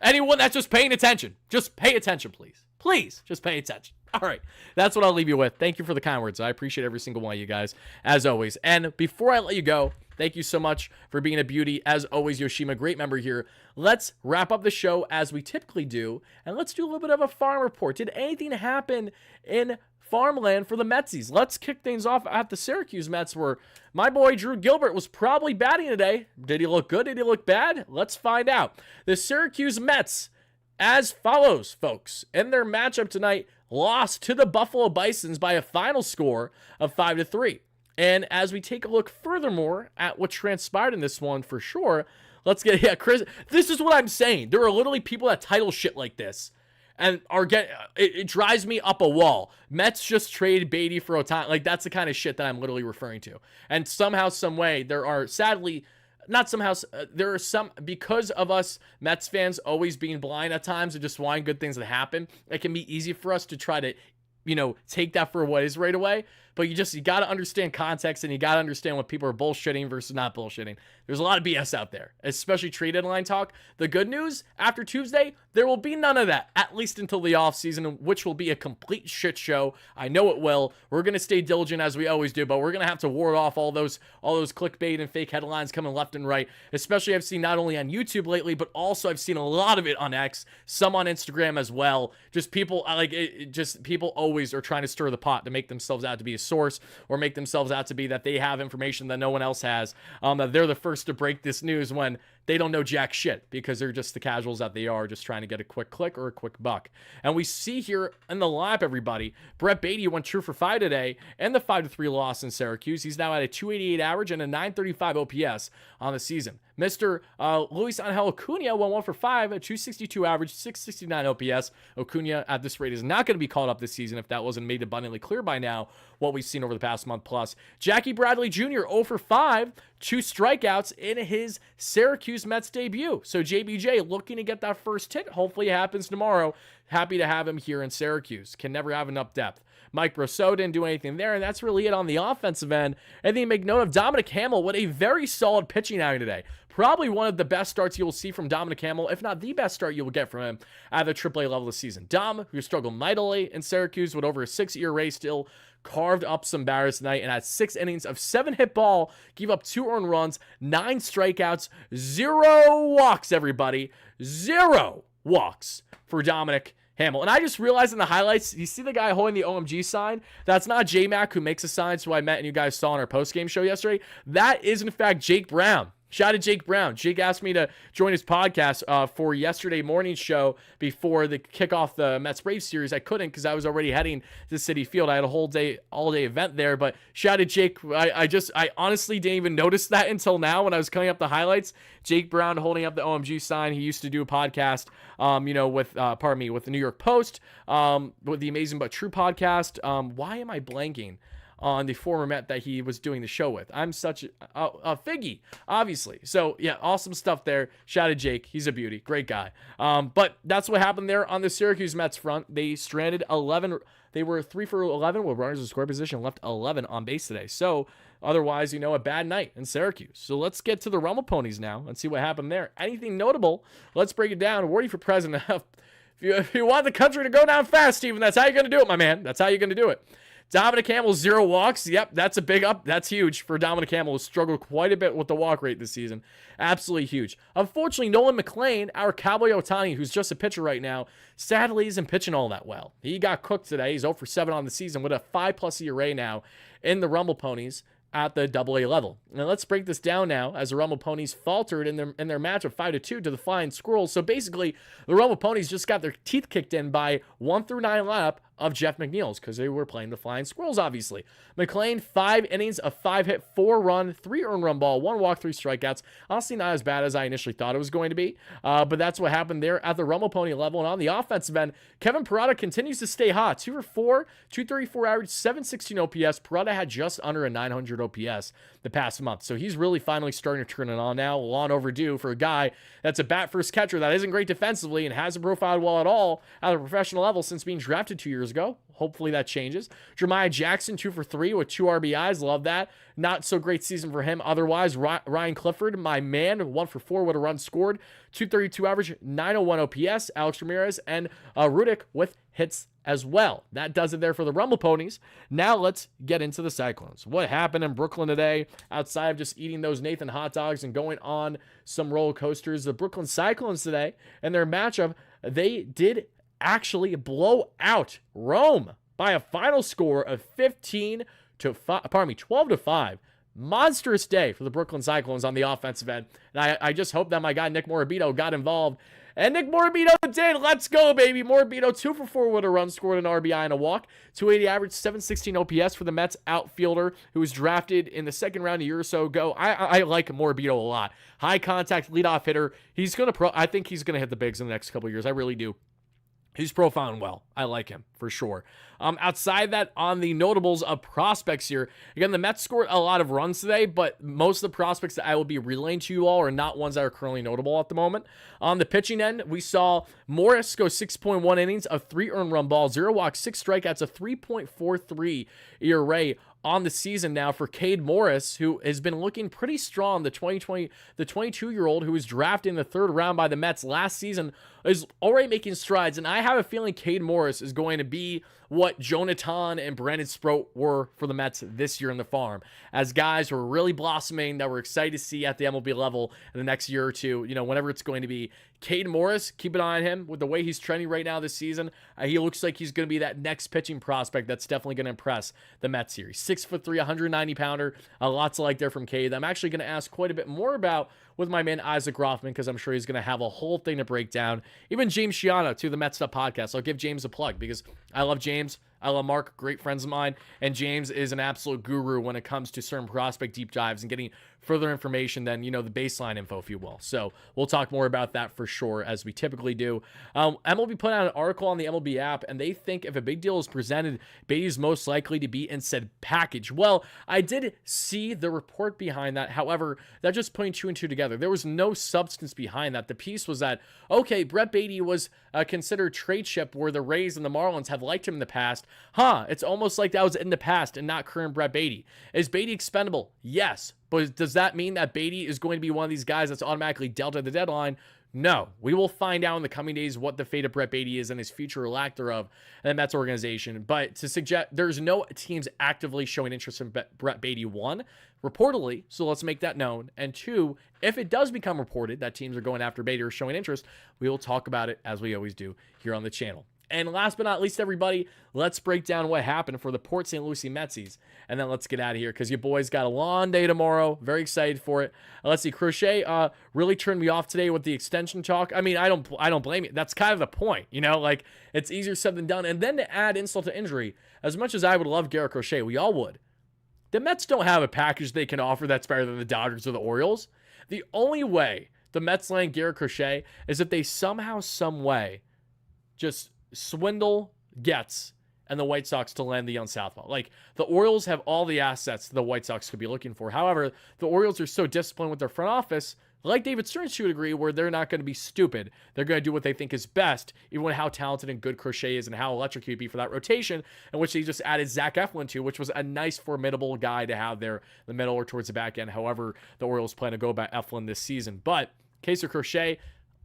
Anyone that's just paying attention. Just pay attention, please. Please, just pay attention. All right, that's what I'll leave you with. Thank you for the kind words. I appreciate every single one of you guys, as always. And before I let you go, thank you so much for being a beauty. As always, Yoshima, great member here. Let's wrap up the show as we typically do, and let's do a little bit of a farm report. Did anything happen in farmland for the Metsies? Let's kick things off at the Syracuse Mets, where my boy Drew Gilbert was probably batting today. Did he look good? Did he look bad? Let's find out. The Syracuse Mets, as follows, folks. In their matchup tonight, lost to the Buffalo Bisons by a final score of 5-3. And as we take a look furthermore at what transpired in this one for sure, let's get, Chris, this is what I'm saying. There are literally people that title shit like this and are it drives me up a wall. Mets just traded Beatty for Otani. Like, that's the kind of shit that I'm literally referring to. And somehow, some way, there are sadly, not somehow, there are some, because of us Mets fans always being blind at times and just wanting good things to happen, it can be easy for us to try to, take that for what is right away. But you got to understand context, and you got to understand what people are bullshitting versus not bullshitting. There's a lot of BS out there, especially trade deadline talk. The good news, after Tuesday, there will be none of that, at least until the offseason, which will be a complete shit show. I know it will. We're going to stay diligent as we always do, but we're going to have to ward off all those clickbait and fake headlines coming left and right, especially I've seen not only on YouTube lately, but also I've seen a lot of it on X, some on Instagram as well. Just people, people always are trying to stir the pot to make themselves out to be a source, or make themselves out to be that they have information that no one else has, that they're the first to break this news when they don't know jack shit, because they're just the casuals that they are, just trying to get a quick click or a quick buck. And we see here in the lineup, everybody, Brett Beatty went 2 for 5 today and the 5-3 loss in Syracuse. He's now at a 288 average and a 935 OPS on the season. Mr. Luis Angel Acuna went 1 for 5, a 262 average, 669 OPS. Acuna at this rate is not going to be called up this season, if that wasn't made abundantly clear by now, what we've seen over the past month plus. Jackie Bradley Jr. 0 for 5, 2 strikeouts in his Syracuse Mets debut. So JBJ looking to get that first hit. Hopefully it happens tomorrow. Happy to have him here in Syracuse. Can never have enough depth. Mike Brosseau didn't do anything there, and that's really it on the offensive end. And then make note of Dominic Hamill with a very solid pitching outing today. Probably one of the best starts you will see from Dominic Hamill, if not the best start you will get from him at the AAA level this season. Dom, who struggled mightily in Syracuse with over a 6 ERA, still carved up some batters tonight and had 6 innings of 7 hit ball, gave up 2 earned runs, 9 strikeouts, 0 walks, everybody. 0 walks for Dominic Hamill. And I just realized in the highlights, you see the guy holding the OMG sign? That's not J-Mac, who makes a sign, who I met and you guys saw on our post-game show yesterday. That is, in fact, Jake Brown. Shout out to Jake Brown. Jake asked me to join his podcast for yesterday morning's show before the kickoff the Mets Braves series. I couldn't because I was already heading to Citi Field. I had a whole day, all-day event there. But shout out to Jake. I honestly didn't even notice that until now when I was cutting up the highlights. Jake Brown holding up the OMG sign. He used to do a podcast, with the New York Post, with the Amazing But True podcast. Why am I blanking on the former Met that he was doing the show with? I'm such a Figgy, obviously. So, yeah, awesome stuff there. Shout out to Jake. He's a beauty. Great guy. But that's what happened there on the Syracuse Mets front. They stranded 11. They were 3 for 11 with runners in score position, left 11 on base today. So, otherwise, a bad night in Syracuse. So, let's get to the Rumble Ponies now and see what happened there. Anything notable? Let's break it down. Wardy for president. If you want the country to go down fast, Steven, that's how you're going to do it, my man. That's how you're going to do it. Dominic Hamill, 0 walks. Yep, that's a big up. That's huge for Dominic Hamill, who struggled quite a bit with the walk rate this season. Absolutely huge. Unfortunately, Nolan McLean, our Cowboy Otani, who's just a pitcher right now, sadly isn't pitching all that well. He got cooked today. He's 0 for 7 on the season with a 5+ ERA now in the Rumble Ponies at the AA level. Now let's break this down now, as the Rumble Ponies faltered in their match of 5-2 to the Flying Squirrels. So basically, the Rumble Ponies just got their teeth kicked in by 1 through 9 lineup of Jeff McNeil's, because they were playing the Flying Squirrels, obviously. McLean, 5 innings of 5 hit, 4 run, 3 earned run ball, 1 walk, 3 strikeouts. Honestly, not as bad as I initially thought it was going to be, but that's what happened there at the Rumble Pony level. And on the offensive end, Kevin Parada continues to stay hot. 2 for 4, 234 average, 716 OPS. Parada had just under a 900 OPS the past month, so he's really finally starting to turn it on now. Long overdue for a guy that's a bat first catcher that isn't great defensively and hasn't profiled well at all at a professional level since being drafted 2 years years ago. Hopefully that changes. Jeremiah Jackson, 2 for 3 with 2 RBIs. Love that. Not so great season for him. Otherwise, Ryan Clifford, my man, 1 for 4 with a run scored. 232 average, 901 OPS. Alex Ramirez and Rudick with hits as well. That does it there for the Rumble Ponies. Now let's get into the Cyclones. What happened in Brooklyn today outside of just eating those Nathan hot dogs and going on some roller coasters? The Brooklyn Cyclones today and their matchup, they did actually blow out Rome by a final score of 12 to 5. Monstrous day for the Brooklyn Cyclones on the offensive end. And I just hope that my guy Nick Morabito got involved. And Nick Morabito did. Let's go, baby. Morabito 2 for 4 with a run, scored an RBI and a walk. 280 average, 716 OPS for the Mets outfielder who was drafted in the second round a year or so ago. I like Morabito a lot. High contact leadoff hitter. I think he's gonna hit the bigs in the next couple of years. I really do. He's profiling well. I like him for sure. Outside that, on the notables of prospects here, again, the Mets scored a lot of runs today, but most of the prospects that I will be relaying to you all are not ones that are currently notable at the moment. On the pitching end, we saw Morris go 6.1 innings of 3 earned run balls, 0 walks, 6 strikeouts, a 3.43 ERA on the season now for Cade Morris, who has been looking pretty strong. The 22-year-old who was drafted in the 3rd round by the Mets last season is already making strides, and I have a feeling Cade Morris is going to be what Jonathan and Brandon Sproat were for the Mets this year in the farm, as guys who are really blossoming that we're excited to see at the MLB level in the next year or two, whenever it's going to be. Cade Morris, keep an eye on him with the way he's trending right now this season. He looks like he's going to be that next pitching prospect that's definitely going to impress the Mets here. 6'3", 190-pounder. Lots to like there from Cade. I'm actually going to ask quite a bit more about with my man Isaac Rothman, because I'm sure he's going to have a whole thing to break down. Even James Shiano to the Mets Stuff podcast. I'll give James a plug because I love James. I love Mark, great friends of mine, and James is an absolute guru when it comes to certain prospect deep dives and getting further information than, the baseline info, if you will. So we'll talk more about that for sure, as we typically do. MLB put out an article on the MLB app, and they think if a big deal is presented, Beatty is most likely to be in said package. Well, I did see the report behind that. However, that just putting 2 and 2 together. There was no substance behind that. The piece was that, okay, Brett Beatty was considered trade chip where the Rays and the Marlins have liked him in the past. It's almost like that was in the past and not current Brett Beatty. Is Beatty expendable? Yes. But does that mean that Beatty is going to be one of these guys that's automatically dealt at the deadline? No. We will find out in the coming days what the fate of Brett Beatty is and his future or lack thereof in the Mets organization. But to suggest there's no teams actively showing interest in Brett Beatty, 1, reportedly, so let's make that known. And 2, if it does become reported that teams are going after Beatty or showing interest, we will talk about it as we always do here on the channel. And last but not least, everybody, let's break down what happened for the Port St. Lucie Metsies. And then let's get out of here because your boys got a long day tomorrow. Very excited for it. Let's see. Crochet really turned me off today with the extension talk. I mean, I don't blame you. That's kind of the point. Like, it's easier said than done. And then to add insult to injury, as much as I would love Garrett Crochet, we all would, the Mets don't have a package they can offer that's better than the Dodgers or the Orioles. The only way the Mets land Garrett Crochet is if they somehow, some way, just swindle Getz and the White Sox to land the young southpaw. Like, the Orioles have all the assets the White Sox could be looking for. However, the Orioles are so disciplined with their front office, like David Stearns would agree, where they're not going to be stupid. They're going to do what they think is best, even with how talented and good Crochet is and how electric he'd be for that rotation, in which they just added Zach Eflin to, which was a nice, formidable guy to have there in the middle or towards the back end. However, the Orioles plan to go by Eflin this season. But case of Crochet,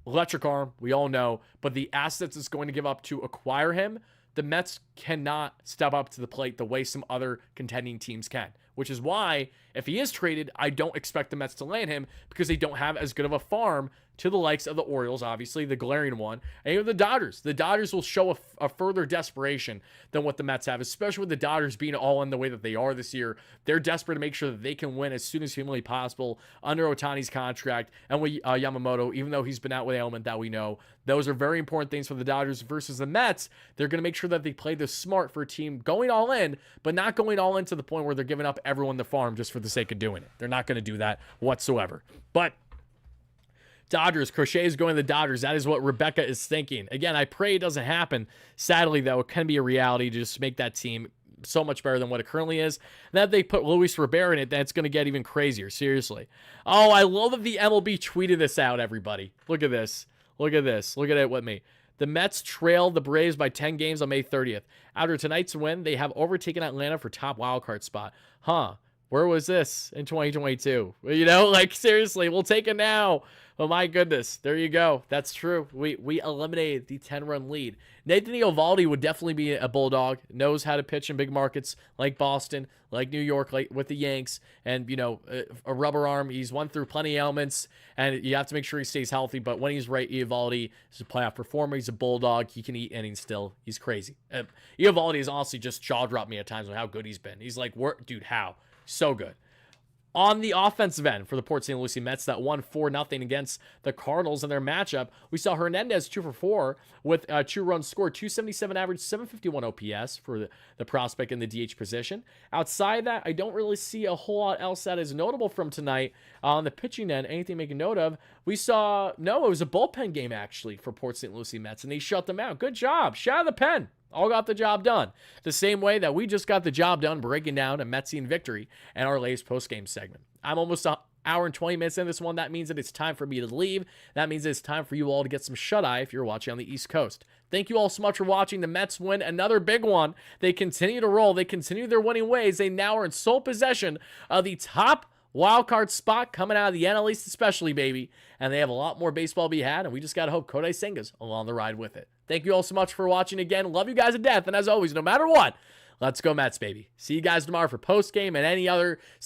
electric arm, we all know, but the assets it's going to give up to acquire him, the Mets cannot step up to the plate the way some other contending teams can, which is why if he is traded, I don't expect the Mets to land him because they don't have as good of a farm to the likes of the Orioles, obviously, the glaring one, and even the Dodgers. The Dodgers will show a further desperation than what the Mets have, especially with the Dodgers being all in the way that they are this year. They're desperate to make sure that they can win as soon as humanly possible under Ohtani's contract and with Yamamoto, even though he's been out with ailment that we know. Those are very important things for the Dodgers versus the Mets. They're going to make sure that they play this smart for a team going all in, but not going all in to the point where they're giving up everyone the farm just for the sake of doing it. They're not going to do that whatsoever. But Dodgers, Crochet is going to the Dodgers. That is what Rebecca is thinking. Again, I pray it doesn't happen. Sadly, though, it can be a reality to just make that team so much better than what it currently is. And that they put Luis Rivera in it, that's going to get even crazier. Seriously. Oh, I love that the MLB tweeted this out, everybody. Look at this. Look at this. Look at it with me. The Mets trail the Braves by 10 games on May 30th. After tonight's win, they have overtaken Atlanta for top wildcard spot. Huh. Where was this in 2022? You know, like, seriously, we'll take it now. Oh, my goodness. There you go. That's true. We eliminated the 10-run lead. Nathan Eovaldi would definitely be a Bulldog. Knows how to pitch in big markets like Boston, like New York, like with the Yanks. And, you know, a rubber arm. He's won through plenty of ailments, and you have to make sure he stays healthy. But when he's right, Eovaldi is a playoff performer. He's a Bulldog. He can eat innings still. He's crazy. Eovaldi has honestly just jaw-dropped me at times on how good he's been. He's like, dude, how? So good. On the offensive end for the Port St. Lucie Mets that won 4-0 against the Cardinals in their matchup, we saw Hernandez 2 for 4 with 2 runs scored, 277 average, 751 OPS for the prospect in the DH position. Outside that, I don't really see a whole lot else that is notable from tonight. On the pitching end, anything to make a note of, we saw, it was a bullpen game actually for Port St. Lucie Mets, and they shut them out. Good job. Shout out the pen. All got the job done. The same way that we just got the job done breaking down a Metsian victory and our latest post-game segment. I'm almost an hour and 20 minutes in this one. That means that it's time for me to leave. That means it's time for you all to get some shut-eye if you're watching on the East Coast. Thank you all so much for watching. The Mets win another big one. They continue to roll. They continue their winning ways. They now are in sole possession of the top wildcard spot coming out of the NL East especially, baby. And they have a lot more baseball to be had, and we just got to hope Kodai Senga's along the ride with it. Thank you all so much for watching again. Love you guys to death, and as always, no matter what, let's go Mets, baby. See you guys tomorrow for post-game and any other